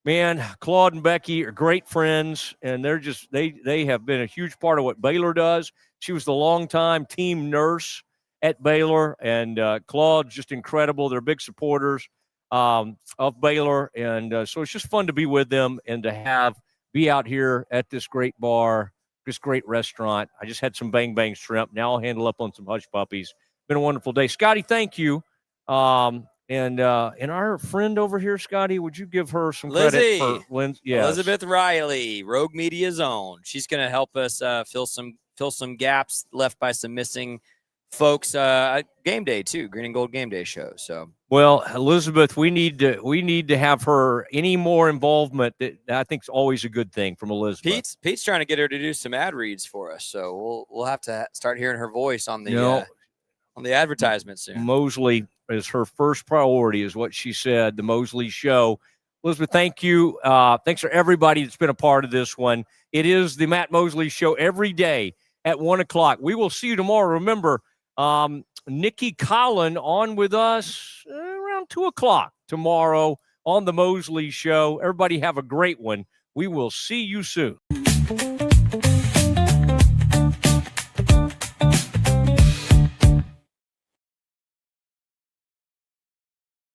man, Claude and Becky are great friends, and they're just they have been a huge part of what Baylor does. She was the longtime team nurse at Baylor, and Claude's just incredible. They're big supporters of Baylor, and so it's just fun to be with them and to be out here at this great bar, this great restaurant. I just had some Bang Bang shrimp. Now I'll handle up on some hush puppies. Been a wonderful day. Scotty, thank you. And our friend over here, Scotty, would you give her some credit for Lindsay? Yes. Elizabeth Riley, Rogue Media's own. She's going to help us fill some gaps left by some missing folks. Game day too, Green and Gold game day show. So well, Elizabeth, we need to have her any more involvement. That I think is always a good thing from Elizabeth. Pete's trying to get her to do some ad reads for us, so we'll have to start hearing her voice on the advertisement soon. Mosley is her first priority, is what she said, the Mosley Show. Elizabeth, thank you. Thanks for everybody that's been a part of this one. It is the Matt Mosley Show every day at 1 o'clock. We will see you tomorrow. Remember, Nikki Collin on with us around 2 o'clock tomorrow on the Mosley Show. Everybody have a great one. We will see you soon.